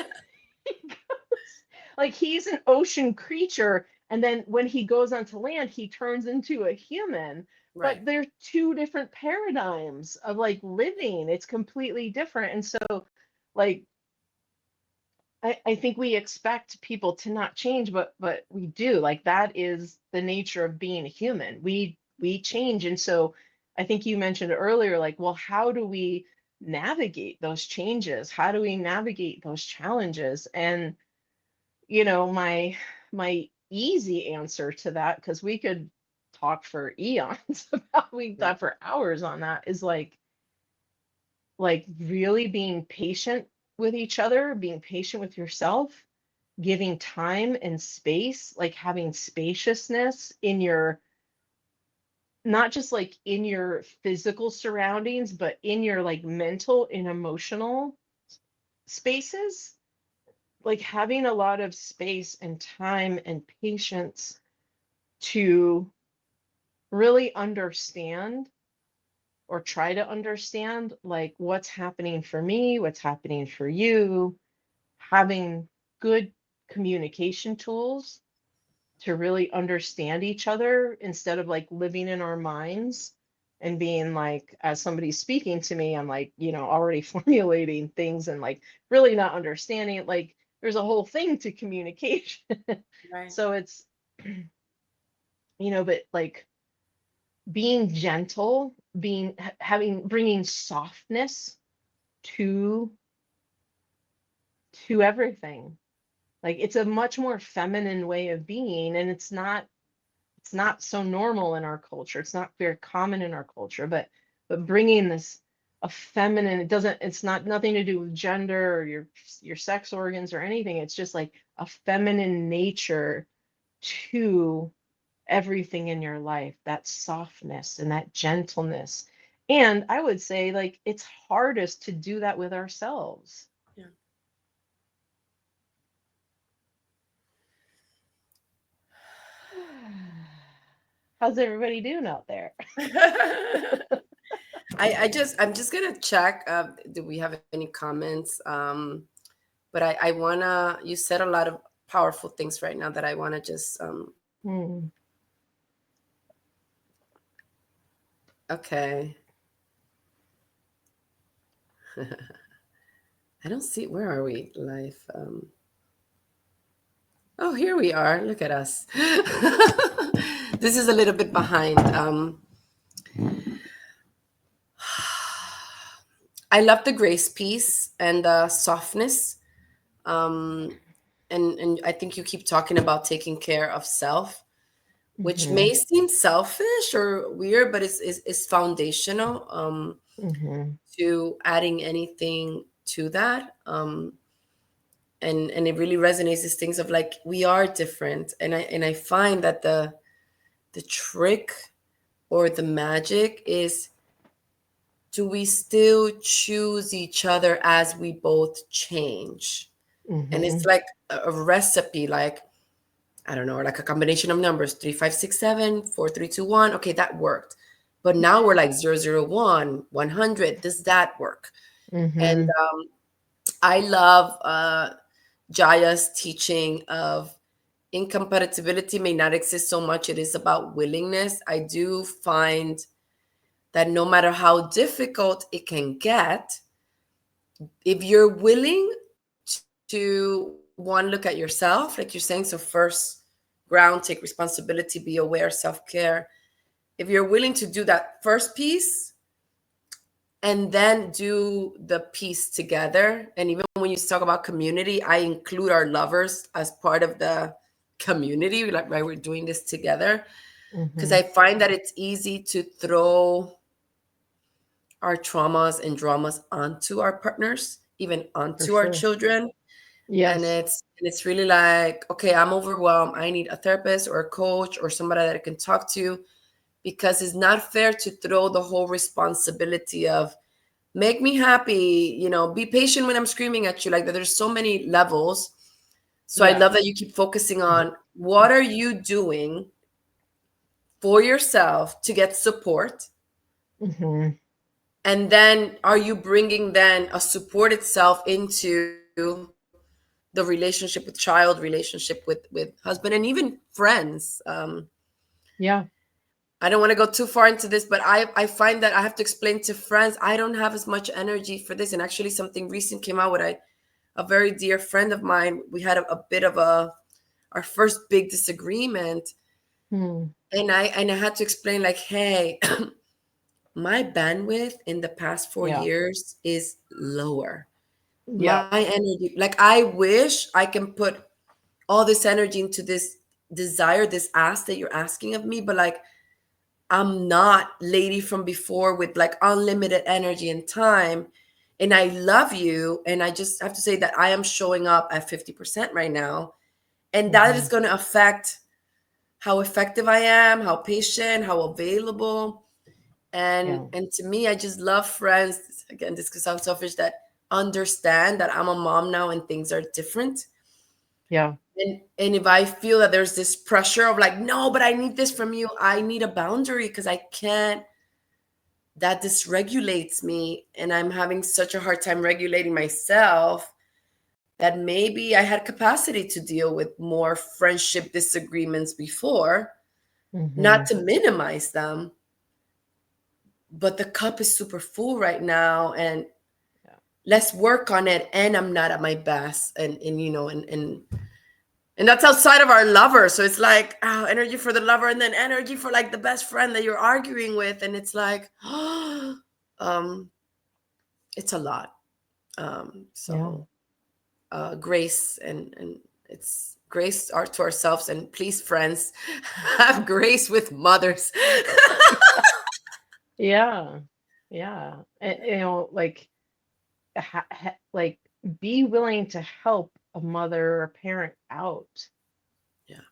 Like he's an ocean creature, and then when he goes onto land, he turns into a human. But Right. they're two different paradigms of like living. It's completely different. And so, like, I think we expect people to not change, but we do. Like that is the nature of being a human. We change. And so I think you mentioned earlier, like, well, how do we navigate those changes? How do we navigate those challenges? And my easy answer to that, because we could talk for eons about, we Right. thought for hours on that, is like really being patient with each other, being patient with yourself, giving time and space, like having spaciousness in your, not just like in your physical surroundings, but in your like mental and emotional spaces, like having a lot of space and time and patience to really understand or try to understand like what's happening for me, what's happening for you, having good communication tools to really understand each other instead of like living in our minds and being like, as somebody's speaking to me, I'm like, already formulating things and like really not understanding it. Like there's a whole thing to communication. Right. So it's, but like being gentle, bringing softness to everything. Like it's a much more feminine way of being, and it's not so normal in our culture. It's not very common in our culture, but bringing this a feminine, it's not nothing to do with gender or your sex organs or anything. It's just like a feminine nature to everything in your life, that softness and that gentleness. And I would say like it's hardest to do that with ourselves. Yeah. How's everybody doing out there? I'm just gonna check. Do we have any comments? But I wanna. You said a lot of powerful things right now that I wanna just. Hmm. Okay. I don't see. Where are we? Life. Oh, here we are. Look at us. This is a little bit behind. I love the grace piece and the softness. Um, and I think you keep talking about taking care of self, which Hmm. may seem selfish or weird, but it's foundational Hmm. to adding anything to that. And it really resonates these things of like we are different, and I find that the trick or the magic is, do we still choose each other as we both change? And it's Hmm. like a recipe, like I don't know, like a combination of numbers, 3 5 6 7 4 3 2 1. Okay, that worked. But now we're like 0 0 1 100. Does that work? And Hmm. I love Jaya's teaching of incompatibility may not exist so much. It is about willingness. I do find that no matter how difficult it can get, if you're willing to one, look at yourself, like you're saying, so first ground, take responsibility, be aware, self-care. If you're willing to do that first piece and then do the piece together, and even when you talk about community, I include our lovers as part of the community, like right, we're doing this together, because Hmm. I find that it's easy to throw our traumas and dramas onto our partners, even For onto our sure. children. And Yes. it's really like, okay, I'm overwhelmed, I need a therapist or a coach or somebody that I can talk to, because it's not fair to throw the whole responsibility of make me happy, be patient when I'm screaming at you, like that. There's so many levels. So I Yeah. love that you keep focusing on what are you doing for yourself to get support, Hmm. and then are you bringing then a support itself into the relationship with child, relationship with husband, and even friends. Yeah. I don't want to go too far into this, but I find that I have to explain to friends I don't have as much energy for this. And actually, something recent came out with a very dear friend of mine. We had a bit of a our first big disagreement, Hmm. and I had to explain like, hey, my bandwidth in the past four Yeah. years is lower. Yeah. My energy, like I wish I can put all this energy into this desire, this ask that you're asking of me, but like I'm not lady from before with like unlimited energy and time. And I love you. And I just have to say that I am showing up at 50% right now. And that is Hmm. going to affect how effective I am, how patient, how available. Yeah. And to me, I just love friends. Again, this could sound selfish, that understand that I'm a mom now and things are different. Yeah. And if I feel that there's this pressure of like, no, but I need this from you, I need a boundary because I can't, that dysregulates me and I'm having such a hard time regulating myself that maybe I had capacity to deal with more friendship disagreements before, not Hmm. to minimize them, but the cup is super full right now and Yeah. let's work on it. And I'm not at my best. And you know, and that's outside of our lover. So it's like, oh, energy for the lover and then energy for like the best friend that you're arguing with. And it's like, um, it's a lot. Yeah. So grace and it's grace our, to ourselves, and please friends have grace with mothers. Yeah. Yeah. And, like, like, be willing to help a mother or parent out,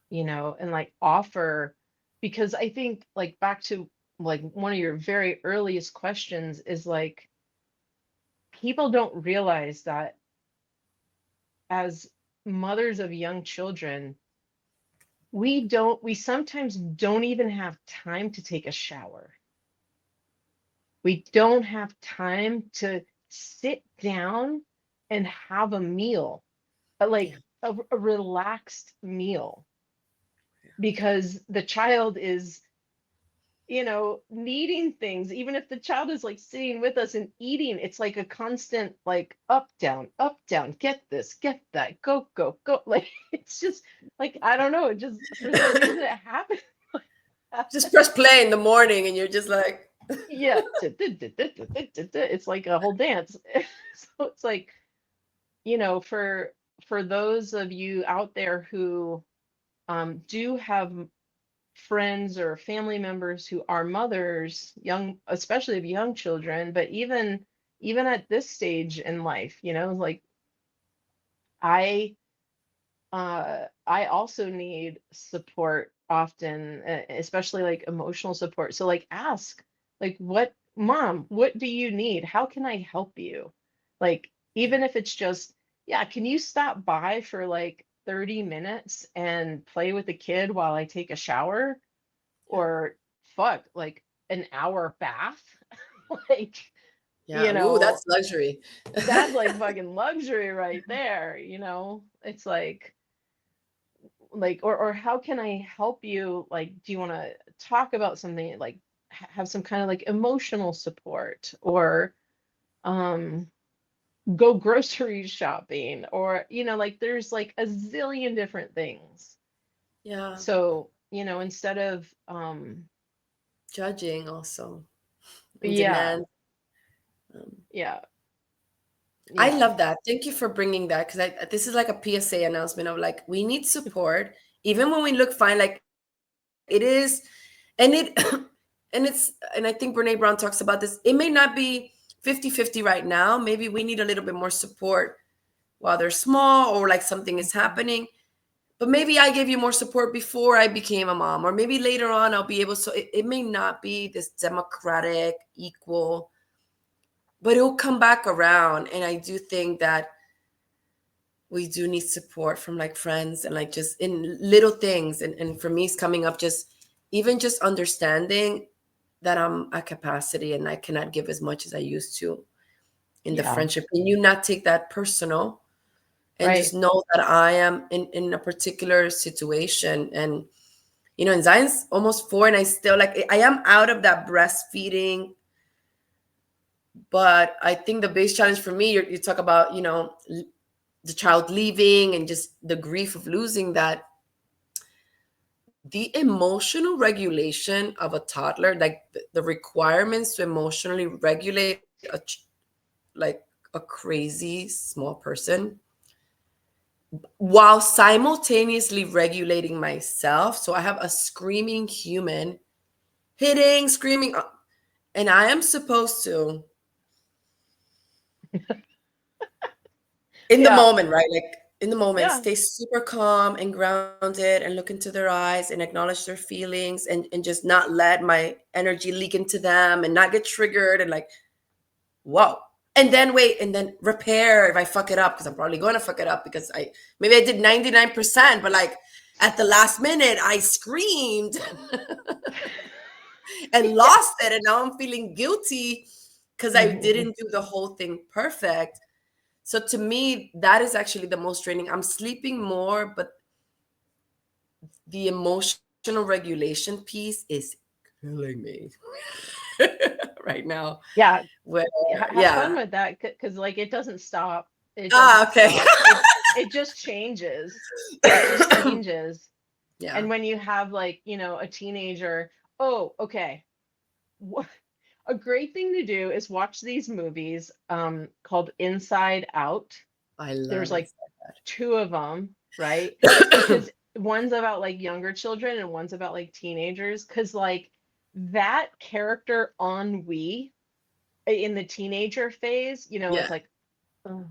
Yeah, and like offer, because I think, like, back to like one of your very earliest questions is like, people don't realize that as mothers of young children, we sometimes don't even have time to take a shower. We don't have time to sit down and have a meal, yeah, like a relaxed meal, because the child is, needing things. Even if the child is like sitting with us and eating, it's like a constant, like, up, down, get this, get that, go, go, go. Like, it's just like, I don't know, it just, for some yeah. reason, it happens. Just press play in the morning and you're just like, Yeah. It's like a whole dance. So it's like, for those of you out there who do have friends or family members who are mothers, young, especially of young children, but even at this stage in life, like, I I also need support often, especially like emotional support. So like, ask, like, what do you need? How can I help you? Like, yeah, even if it's just, yeah, can you stop by for like 30 minutes and play with the kid while I take a shower? yeah, Or fuck, like, an hour bath? Like, yeah. you Ooh, know, that's luxury. that's like fucking luxury right there, It's like, or how can I help you? Like, do you want to talk about something, like, have some kind of like emotional support, or um go grocery shopping, or like, there's like a zillion different things. Yeah, So, instead of judging also and yeah, demand. Um, yeah, I yeah, love that. Thank you for bringing that because this is like a PSA announcement of like we need support even when we look fine. Like it is, and and I think Brene Brown talks about this. It may not be 50-50 right now. Maybe we need a little bit more support while they're small or like something is mhm, happening. But maybe I gave you more support before I became a mom, or maybe later on I'll be able. So it may not be this democratic, equal, but it'll come back around. And I do think that we do need support from like friends and like just in little things. And for me, it's coming up just even just understanding that I'm at capacity and I cannot give as much as I used to in the yeah, friendship. And you not take that personal. and just Right. know that I am in a particular situation. And and Zion's almost 4, and I still like I am out of that breastfeeding. But I think the biggest challenge for me, you talk about, the child leaving and just the grief of losing that, the emotional regulation of a toddler, like the requirements to emotionally regulate like a crazy small person, while simultaneously regulating myself. So I have a screaming human hitting, screaming, and I am supposed to, in the Yeah. moment, right? Like in the moment, Yeah. stay super calm and grounded and look into their eyes and acknowledge their feelings, and just not let my energy leak into them and not get triggered and like, whoa. And then wait, and then repair if I fuck it up, because I'm probably going to fuck it up because maybe I did 99%, but like at the last minute, I screamed and Yeah. lost it. And now I'm feeling guilty because I Hmm. didn't do the whole thing perfect. So to me, that is actually the most draining. I'm sleeping more, but the emotional regulation piece is killing me right now. Yeah. Where, Have yeah. fun with that, because like it doesn't stop. It Ah, doesn't okay. stop. It just changes. It just changes. Yeah, And when you have like, a teenager, oh, okay. Wha- A great thing to do is watch these movies called Inside Out. I There's love it. like two of them, right? Because one's about like younger children and one's about like teenagers. Because like that character ennui in the teenager phase, Yeah. it's like, oh,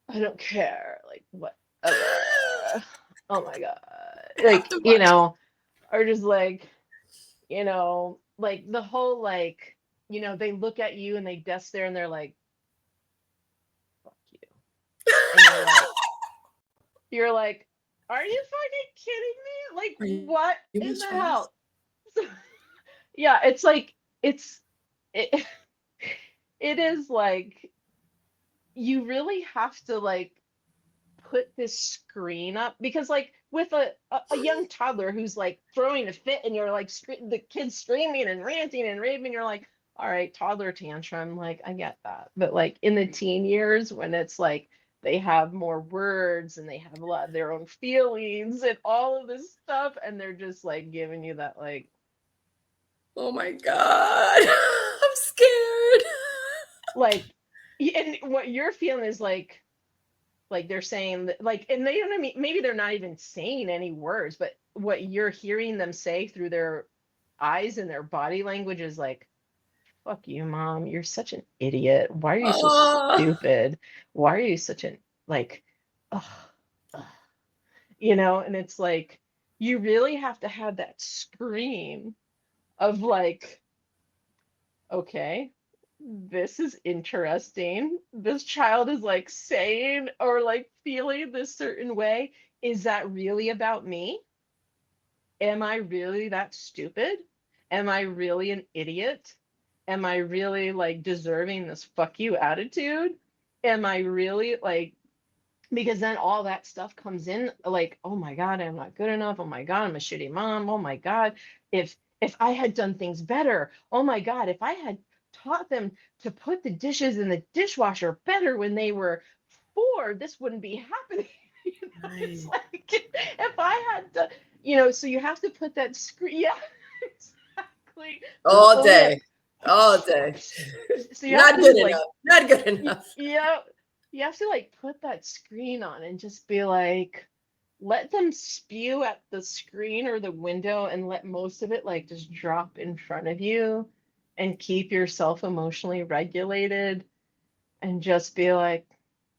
I don't care, like whatever. Oh my God. I have Like, to watch it. or just like the whole like, they look at you and they desk there and they're like, fuck you. And you're like, are you fucking kidding me? Like, Are you what being in the serious? hell? So, yeah, it's like it, it is like you really have to like put this screen up, because like with a young toddler who's like throwing a fit and you're like the kid's screaming and ranting and raving, you're like, all right, toddler tantrum, like I get that. But like in the teen years, when it's like they have more words and they have a lot of their own feelings and all of this stuff, and they're just like giving you that like Oh my God. I'm scared. like and what you're feeling is like they're saying that, like, and they don't, I mean, maybe they're not even saying any words, but what you're hearing them say through their eyes and their body language is like, fuck you, mom, you're such an idiot, why are you so Oh, stupid, why are you such an like, ugh, ugh. And it's like you really have to have that scream of like, okay, this is interesting. This child is like saying or like feeling this certain way. Is that really about me? Am I really that stupid? Am I really an idiot? Am I really like deserving this fuck you attitude? Am I really like, because then all that stuff comes in like, oh my God, I'm not good enough, oh my God, I'm a shitty mom, oh my God, if I had done things better, oh my God, if I had taught them to put the dishes in the dishwasher better when they were 4, this wouldn't be happening. It's right. like if I had to, so you have to put that screen, yeah, exactly, the All whole like, day. All day. so you have Not to good just like, enough. Not good enough. yeah, you have to like put that screen on and just be like, let them spew at the screen or the window and let most of it like just drop in front of you and keep yourself emotionally regulated and just be like,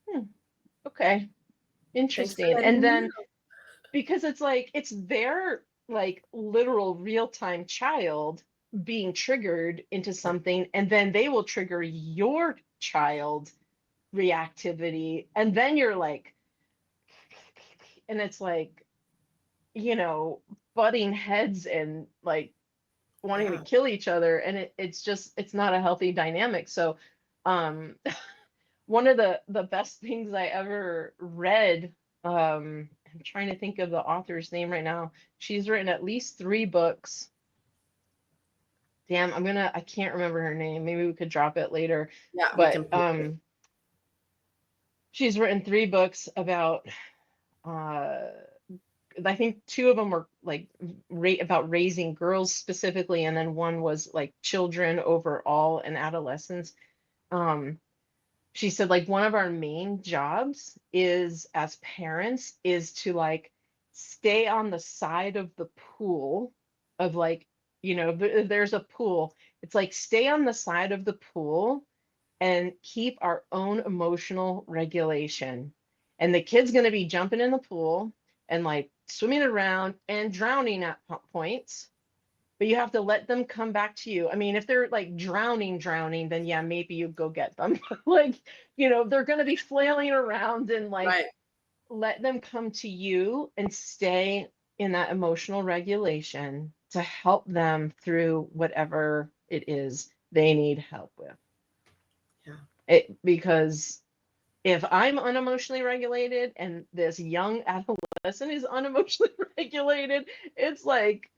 hmm, okay, Thanks for interesting. letting And me then know. because it's like it's their like literal real-time child being triggered into something, and then they will trigger your child reactivity, and then you're like, and it's like, you know butting heads and like wanting to Yeah. kill each other, and it's just it's not a healthy dynamic. So um one of the best things I ever read, I'm trying to think of the author's name right now. She's written at least 3 books. Damn, I can't remember her name. Maybe we could drop it later. Yeah, we But can put it. she's written 3 books about uh I think 2 of them were like about raising girls specifically, and then one was like children overall and adolescents. Um, she said like one of our main jobs is as parents is to like stay on the side of the pool of like, there's a pool. It's like stay on the side of the pool and keep our own emotional regulation. And the kid's going to be jumping in the pool and like swimming around and drowning at points, but you have to let them come back to you. I mean, if they're like drowning, then yeah, maybe you go get them. Like, they're going to be flailing around, and like Right. let them come to you and stay in that emotional regulation to help them through whatever it is they need help with. Yeah. Because if I'm unemotionally regulated and this young adolescent is unemotionally regulated, it's like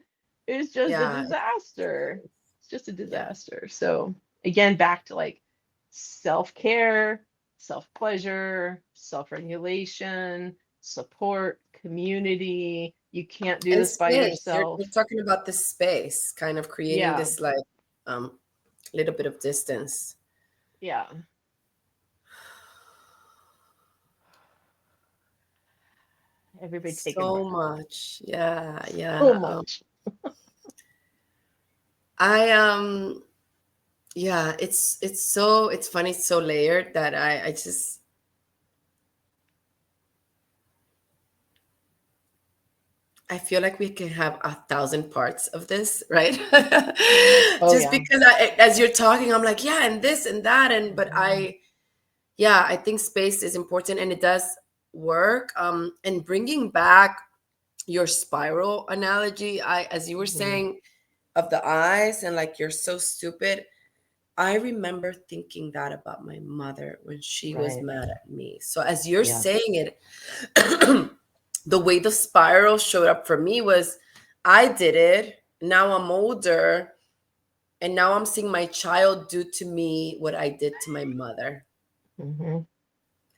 it's just a Yeah. disaster. It's just a Yeah. disaster. So again, back to like self-care, self-pleasure, self-regulation, support, community. You can't do And this by space. yourself. You're talking about this space, kind of creating Yeah, this like um little bit of distance. yeah. Everybody take a So breath. much. Yeah, So yeah. much. I yeah, it's funny, it's so layered that I just I feel like we can have 1,000 parts of this, right? Oh Just yeah. because as you're talking, I'm like, yeah, and this and that, and but Mhm. yeah, I think space is important, and it does work. And bringing back your spiral analogy, as you were Mhm. saying, of the eyes, and like you're so stupid. I remember thinking that about my mother when she was Right. mad at me. So as you're Yeah. saying it, the way the spiral showed up for me was I did it. Now I'm older, and now I'm seeing my child do to me what I did to my mother. Hmm.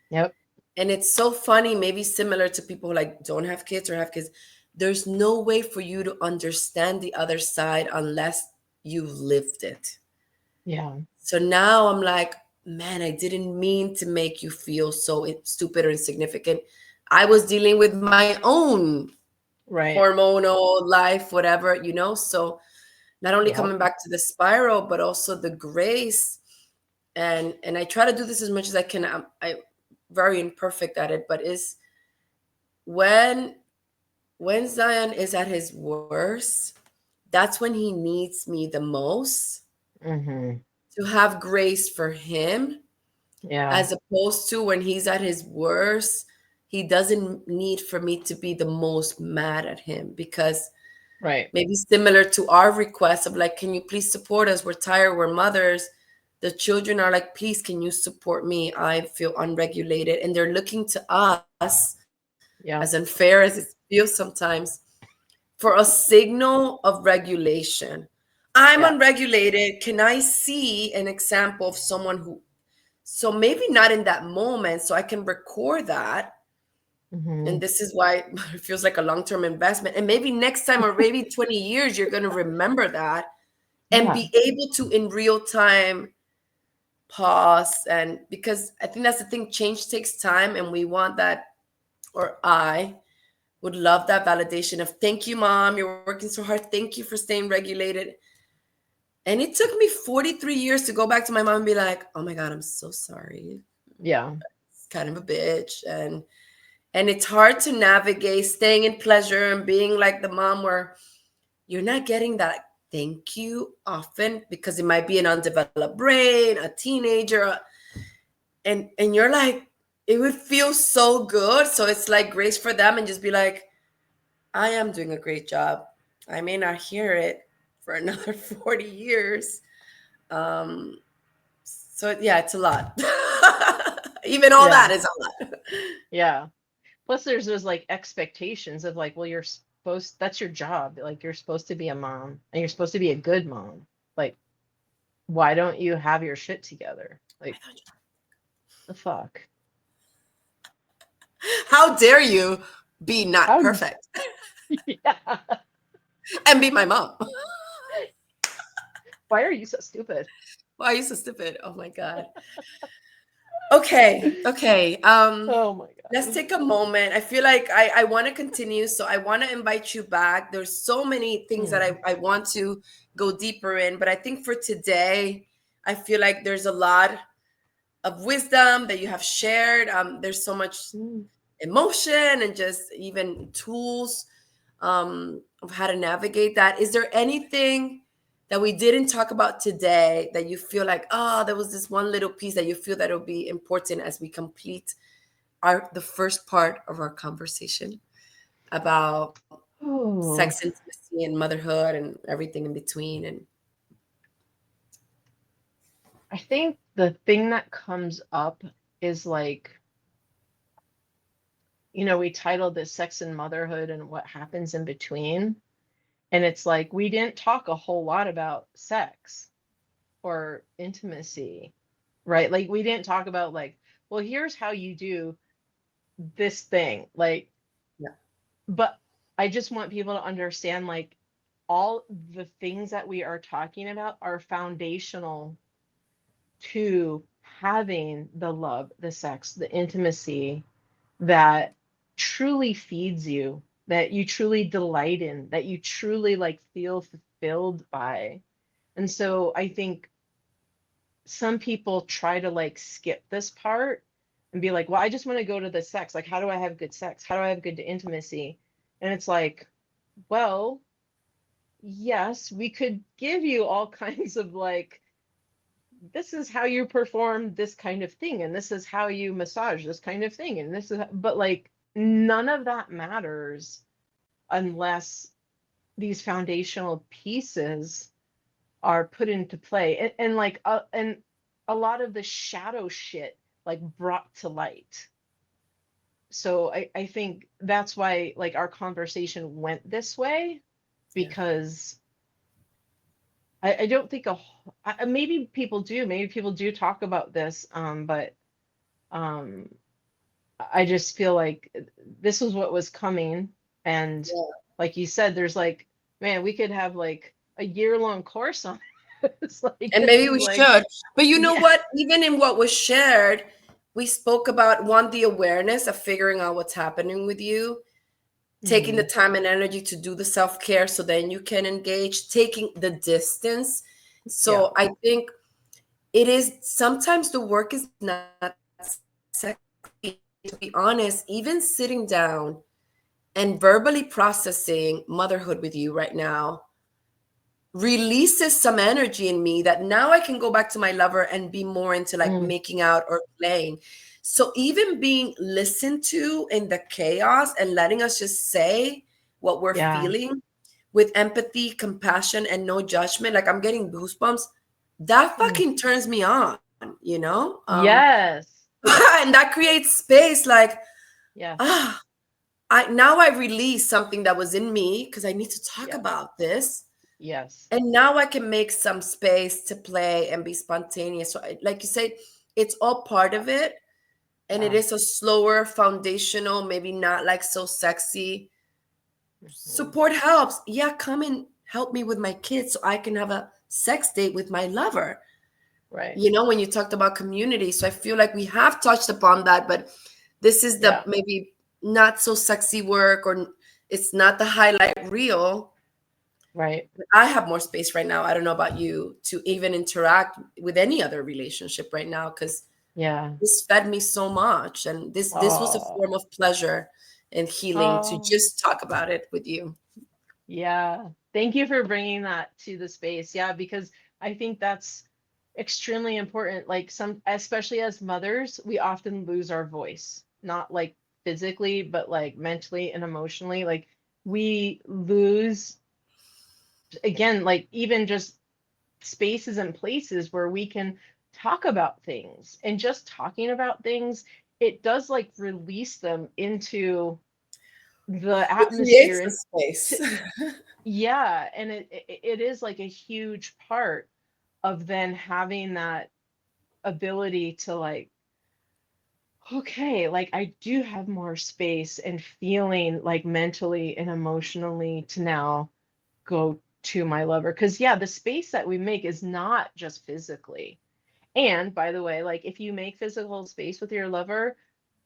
Yep. And it's so funny, maybe similar to people who like don't have kids or have kids. There's no way for you to understand the other side unless you've lived it. Yeah. So now I'm like, man, I didn't mean to make you feel so stupid or insignificant. I was dealing with my own Right. hormonal life, whatever. So not only Yep. coming back to the spiral, but also the grace. And I try to do this as much as I can. I very imperfect at it, but is when when Zion is at his worst, that's when he needs me the most, Hmm. to have grace for him, Yeah. as opposed to when he's at his worst, he doesn't need for me to be the most mad at him, because Right. maybe similar to our request of like, can you please support us, we're tired, we're mothers. The children are like, please, can you support me, I feel unregulated, and they're looking to us, as Yeah. unfair as it feels sometimes, for a signal of regulation. I'm Yeah. unregulated, can I see an example of someone who, so maybe not in that moment, so I can record that. Hmm. And this is why it feels like a long-term investment. And maybe next time, or maybe 20 years, you're going to remember that and Yeah. be able to in real time pause. And because I think that's the thing, change takes time, and we want that, or I would love that validation of, thank you, mom, you're working so hard, thank you for staying regulated. And it took me 43 years to go back to my mom and be like, oh my God, I'm so sorry. Yeah. It's kind of a bitch. And it's hard to navigate staying in pleasure and being like the mom where you're not getting that thank you often, because it might be an undeveloped brain, a teenager, and you're like, it would feel so good. So it's like grace for them, and just be like, I am doing a great job. I may not hear it for another 40 years. Um, so yeah, it's a lot. Even all Yeah. that is a lot. Yeah. Plus there's those like expectations of like, well, you're supposed, that's your job. Like you're supposed to be a mom and you're supposed to be a good mom. Like, why don't you have your shit together? Like, the fuck? How dare you be not How, perfect yeah. and be my mom? Why are you so stupid? Why are you so stupid? Oh my God. Okay, okay. Oh my Let's God. take a moment. I feel like I want to continue, so I want to invite you back. There's so many things that Hmm. I want to go deeper in, but I think for today, I feel like there's a lot of wisdom that you have shared. There's so much Mm. emotion and just even tools of how to navigate that. Is there anything that we didn't talk about today that you feel like, oh, there was this one little piece that you feel that will be important as we complete the first part of our conversation about sex Oh, intimacy and motherhood and everything in between? And I think the thing that comes up is like, we titled this Sex and Motherhood and What Happens in Between. And it's like, we didn't talk a whole lot about sex or intimacy, right? Like, we didn't talk about, like, well, here's how you do this thing. Like, yeah, but I just want people to understand, like, all the things that we are talking about are foundational to having the love, the sex, the intimacy that truly feeds you, that you truly delight in, that you truly like feel fulfilled by. And so I think some people try to like skip this part and be like, well, I just want to go to the sex. Like, how do I have good sex? How do I have good intimacy? And it's like, well, yes, we could give you all kinds of like, this is how you perform this kind of thing, and this is how you massage this kind of thing, and this is, but like, none of that matters unless these foundational pieces are put into play and a lot of the shadow shit like brought to light. So I think that's why like our conversation went this way, yeah. because I don't think maybe people do talk about this, but um I just feel like this was what was coming. And like you said, there's like, man, we could have like a year-long course on this. Like, And this maybe is we like, should. But you know yeah. what? Even in what was shared, we spoke about one, the awareness of figuring out what's happening with you, taking the Hmm. time and energy to do the self care so then you can engage, taking the distance. Yeah. So I think it is sometimes the work is not sexy. To be honest, even sitting down and verbally processing motherhood with you right now releases some energy in me that now I can go back to my lover and be more into like Mm, making out or playing. So even being listened to in the chaos and letting us just say what we're yeah. feeling with empathy, compassion, and no judgment, like I'm getting goosebumps. That Mm. fucking turns me on, you know? Yes. And that creates space like, Yes. ah, I release something that was in me because I need to talk Yes. about this, Yes. and now I can make some space to play and be spontaneous. So like you say, it's all part of it, and it Yeah. is a slower foundational, maybe not like so sexy. Hmm. Support helps. Yeah, come and help me with my kids so I can have a sex date with my lover. Right. You know, when you talked about community, so I feel like we have touched upon that, but this is the Yeah. maybe not so sexy work, or it's not the highlight reel. Right. I have more space right now. I don't know about you to even interact with any other relationship right now because Yeah. this fed me so much, and this was a Oh. form of pleasure and healing to Oh. just talk about it with you. Yeah. Thank you for bringing that to the space. Yeah, because I think that's extremely important. Like, especially as mothers, we often lose our voice, not like physically, but like mentally and emotionally. Like, we lose, again, like even just spaces and places where we can talk about things, and just talking about things, it does like release them into the It creates atmosphere the and space. to, yeah, and it is like a huge part of then having that ability to like, okay, like I do have more space and feeling like mentally and emotionally to now go to my lover. Because yeah, the space that we make is not just physically. And by the way, like if you make physical space with your lover,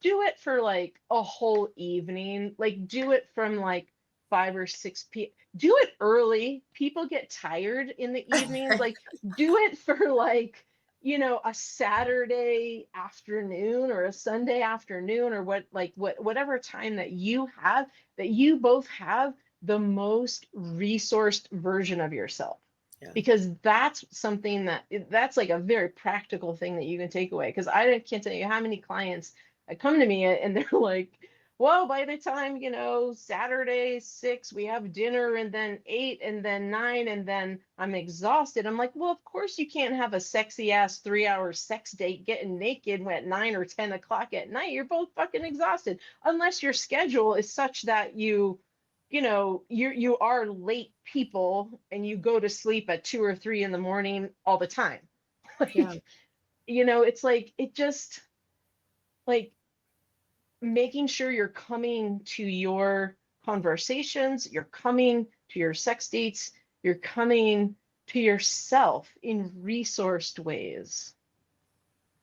do it for like a whole evening. Like do it from like 5 or 6 p. Do it early. People get tired in the evenings. Like do it for like, a Saturday afternoon or a Sunday afternoon or whatever time that you have, that you both have the most resourced version of yourself, Yeah. because that's something that's like a very practical thing that you can take away. Because I can't tell you how many clients that come to me and they're like, well, by the time, Saturday 6, we have dinner, and then 8, and then 9, and then I'm exhausted. I'm like, well, of course you can't have a sexy ass 3 hour sex date getting naked at 9 or 10 o'clock at night. You're both fucking exhausted, unless your schedule is such that you are late people and you go to sleep at 2 or 3 in the morning all the time. Yeah. Like, it's like, it just like making sure you're coming to your conversations, you're coming to your sex dates, you're coming to yourself in resourced ways.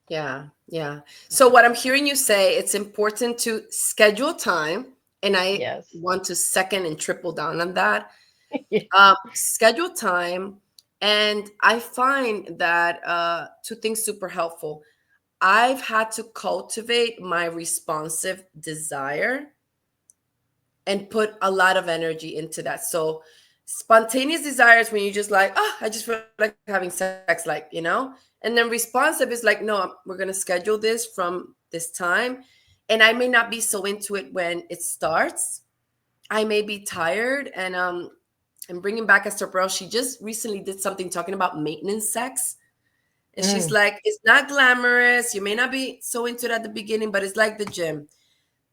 Yeah, yeah. So what I'm hearing you say, it's important to schedule time, and I Yes. want to second and triple down on that. Yeah. Schedule time, and I find that two things super helpful. I've had to cultivate my responsive desire and put a lot of energy into that. So spontaneous desires when you just like, oh, I just feel like having sex, like. And then responsive is like, no, we're gonna schedule this from this time, and I may not be so into it when it starts. I may be tired, and bringing back Esther Perel, she just recently did something talking about maintenance sex. And she's Mm, like, it's not glamorous. You may not be so into it at the beginning, but it's like the gym.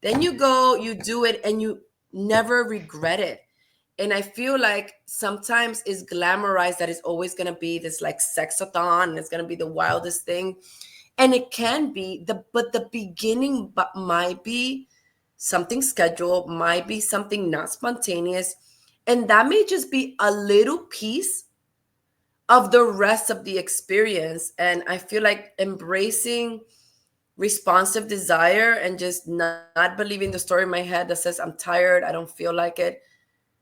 Then you go, you do it, and you never regret it. And I feel like sometimes it's glamorized that it's always going to be this like sexathon, and it's going to be the wildest thing. And it can be but the beginning but might be something scheduled, might be something not spontaneous. And that may just be a little piece of the rest of the experience. And I feel like embracing responsive desire and just not believing the story in my head that says I'm tired, I don't feel like it,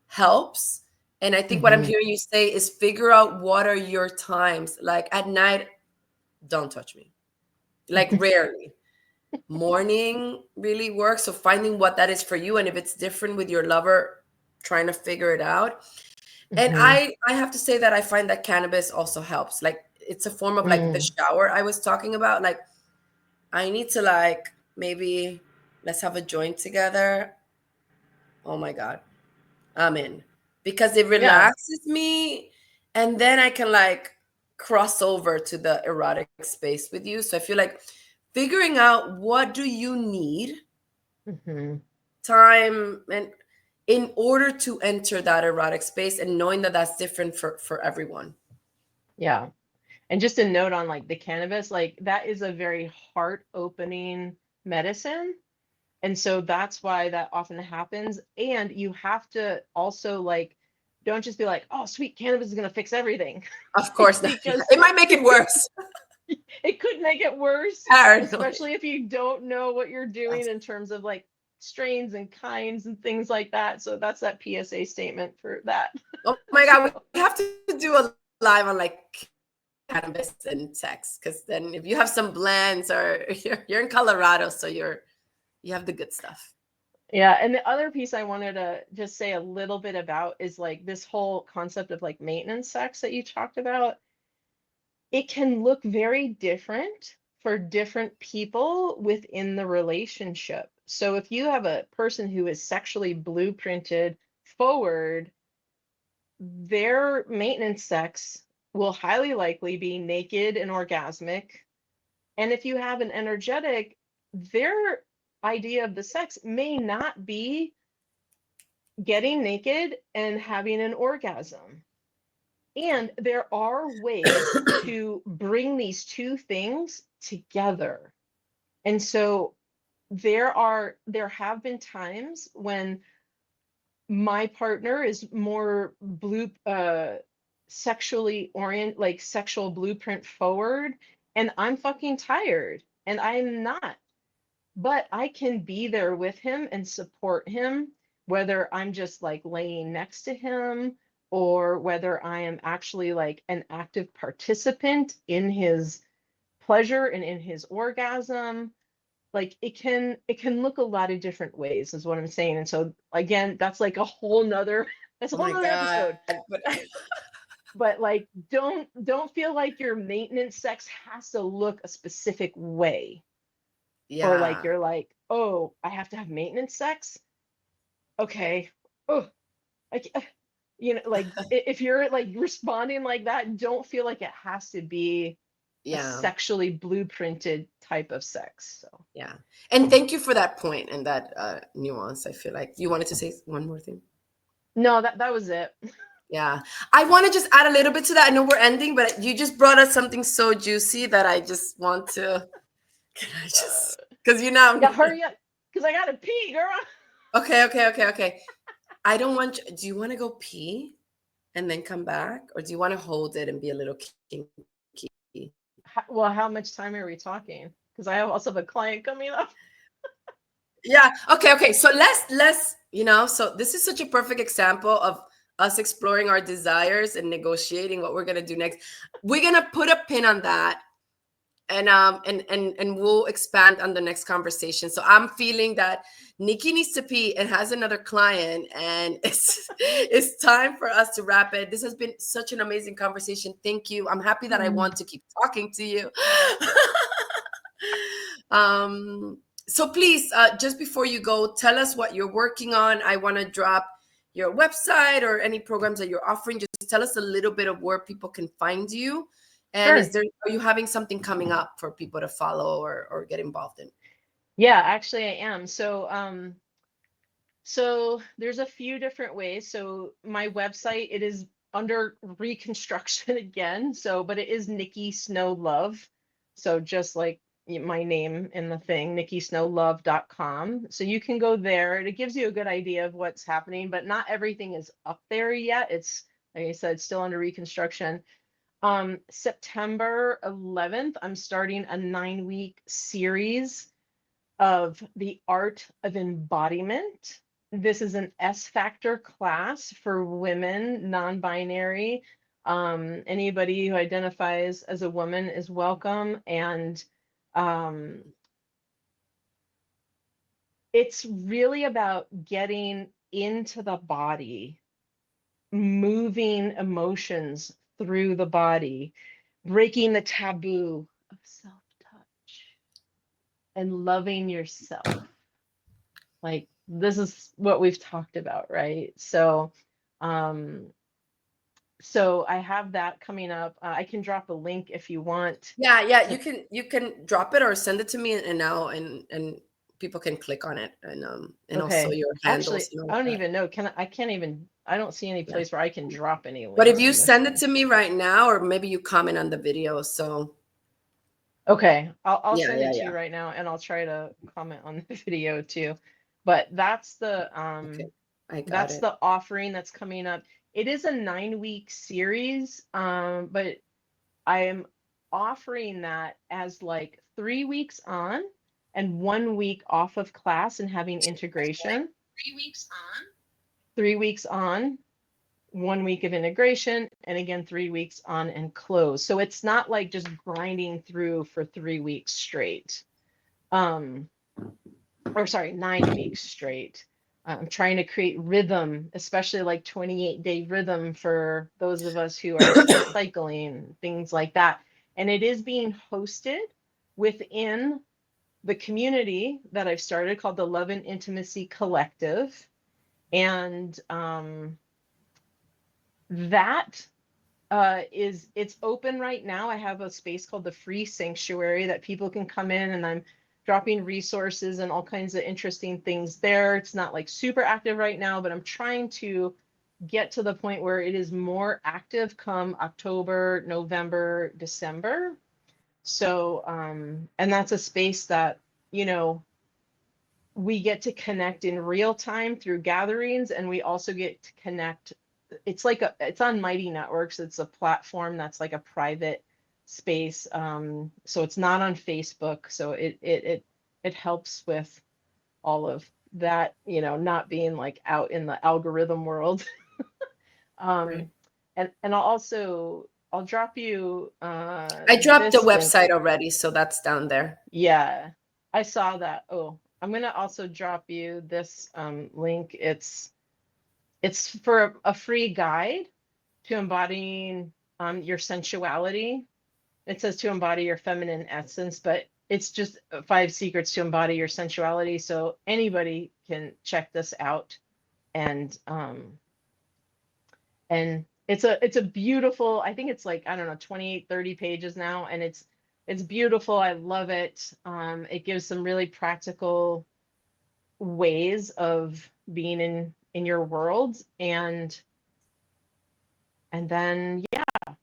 helps. And I think what I'm hmm hearing you say is figure out what are your times. Like at night, don't touch me. Like rarely. Morning really works. So finding what that is for you, and if it's different with your lover, trying to figure it out. And hmm I have to say that I find that cannabis also helps. Like it's a form of like the mm, shower I was talking about. Like I need to like maybe let's have a joint together. Oh my God, I'm in, because it yeah. relaxes me, and then I can like cross over to the erotic space with you. So I feel like figuring out what do you need, hmm time, and in order to enter that erotic space, and knowing that that's different for everyone. yeah. And just a note on like the cannabis, like that is a very heart opening medicine. And so that's why that often happens. And you have to also like, don't just be like, oh, sweet, cannabis is going to fix everything. Of course not. Because It might make it worse. it could make it worse, Paranoid. especially if you don't know what you're doing in terms of like strains and kinds and things like that. So that's that PSA statement for that. Oh my God, we So, have to do a live on like cannabis and sex, because then if you have some blends, or you're in Colorado, so you have the good stuff. yeah, and the other piece I wanted to just say a little bit about is like this whole concept of like maintenance sex that you talked about. It can look very different for different people within the relationship. So if you have a person who is sexually blueprinted forward, their maintenance sex will highly likely be naked and orgasmic And if you have an energetic, their idea of the sex may not be getting naked and having an orgasm. And there are ways to bring these two things together. And so there have been times when my partner is more sexually orient, like sexual blueprint forward, and I'm fucking tired and I'm not. But I can be there with him and support him, whether I'm just like laying next to him or whether I am actually like an active participant in his pleasure and in his orgasm. Like it can look a lot of different ways is what I'm saying. And so again, that's like a whole nother that's a Oh whole my nother God. episode. But But like don't feel like your maintenance sex has to look a specific way, or like yeah. you're like, oh, I have to have maintenance sex. Okay. Oh, like if you're like responding like that, don't feel like it has to be a Yeah. sexually blueprinted type of sex. So Yeah. And thank you for that point and that nuance. I feel like you wanted to say one more thing. no, that was it. Yeah. I want to just add a little bit to that. I know we're ending, but you just brought us something so juicy that I just want to, can I just, because you know, Yeah, hurry up, because I gotta pee, girl. okay. I don't want, do you want to go pee and then come back? Or do you want to hold it and be a little kinky? Well, how much time are we talking? Because I also have a client coming up. Yeah. Okay. So so this is such a perfect example of us exploring our desires and negotiating what we're gonna do next. We're gonna put a pin on that and we'll expand on the next conversation. So I'm feeling that Nikki needs to pee and has another client, and it's time for us to wrap it. This has been such an amazing conversation. Thank you. I'm happy that I want to keep talking to you. um, so please, just before you go, tell us what you're working on. I want to drop your website or any programs that you're offering. Just tell us a little bit of where people can find you. And Sure. are you having something coming up for people to follow or get involved in? Yeah, actually I am. So there's a few different ways. So my website, it is under reconstruction again. So, but it is Nikki Snow Love. So just like my name in the thing, nikkisnowlove.com. So you can go there. It gives you a good idea of what's happening, but not everything is up there yet. It's, like I said, still under reconstruction. September 11th, I'm starting a 9-week series of the art of embodiment. This is an S Factor class for women, non-binary. Anybody who identifies as a woman is welcome. And um, it's really about getting into the body, moving emotions through the body, breaking the taboo of self-touch and loving yourself. Like this is what we've talked about, right? Um, so I have that coming up. I can drop a link if you want Yeah. to. You can drop it or send it to me, and now and people can click on it, and also Okay. your Actually, handles and all I of don't that. even know. I can't even, I don't see any Yeah. place where I can drop any But if links you in this send it thing. to me right now, or maybe you comment on the video, so Okay, I'll yeah, send yeah, it to yeah. you right now and I'll try to comment on the video too. But Okay, I got that's it. the offering that's coming up. It is a 9-week series, but I am offering that as like 3 weeks on and 1 week off of class and having integration. 3 weeks on. 3 weeks on, 1 week of integration, and again, 3 weeks on and close. So it's not like just grinding through for 3 weeks straight. Um, or sorry, 9 weeks straight. I'm trying to create rhythm, especially like 28-day rhythm for those of us who are still cycling, things like that. And it is being hosted within the community that I've started called the Love and Intimacy Collective. And that is it's open right now. I have a space called the Free Sanctuary that people can come in, and I'm dropping resources and all kinds of interesting things there. It's not like super active right now, but I'm trying to get to the point where it is more active come October, November, December. So, and that's a space that, you know, we get to connect in real time through gatherings, and we also get to connect. It's like it's on Mighty Networks. It's a platform that's like a private space. So it's not on Facebook. So it helps with all of that, you know, not being like out in the algorithm world. Right. um, and I'll drop you I dropped the this link. website already, so that's down there. Yeah, I saw that. Oh, I'm gonna also drop you this link. It's for a free guide to embodying your sensuality. It says to embody your feminine essence, but it's just 5 secrets to embody your sensuality. So anybody can check this out, and it's a beautiful, I think it's like, I don't know, 28, 30 pages now, and it's beautiful. I love it. It gives some really practical ways of being in your world, and then yeah,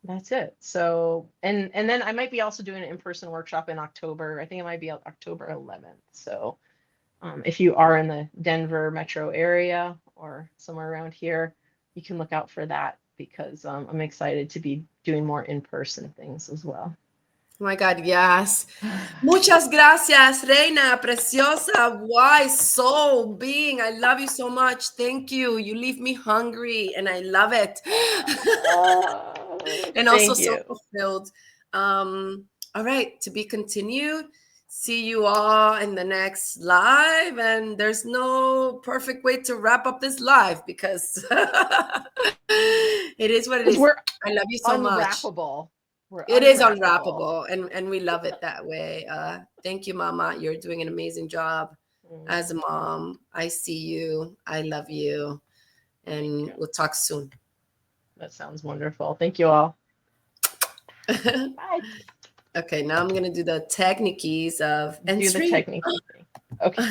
that's it. So and then I might be also doing an in-person workshop in October. I think it might be October 11th. So if you are in the Denver metro area or somewhere around here, you can look out for that, because I'm excited to be doing more in-person things as well. Oh my God, yes. Muchas gracias, Reina, preciosa, wise soul being. I love you so much. Thank you. You leave me hungry, and I love it. And also Thank so you. fulfilled. All right, to be continued. See you all in the next live. And there's no perfect way to wrap up this live because it is what it Because is. we're I love you so much. unwrappable. We're It is unwrappable. unwrappable, and we love it that way. Thank you, Mama. You're doing an amazing job as a Mm, mom. I see you. I love you, thank and you. we'll talk soon. That sounds wonderful. Thank you all. Bye. Okay, now I'm gonna do the techniques of Do the entry. technique thing. Okay.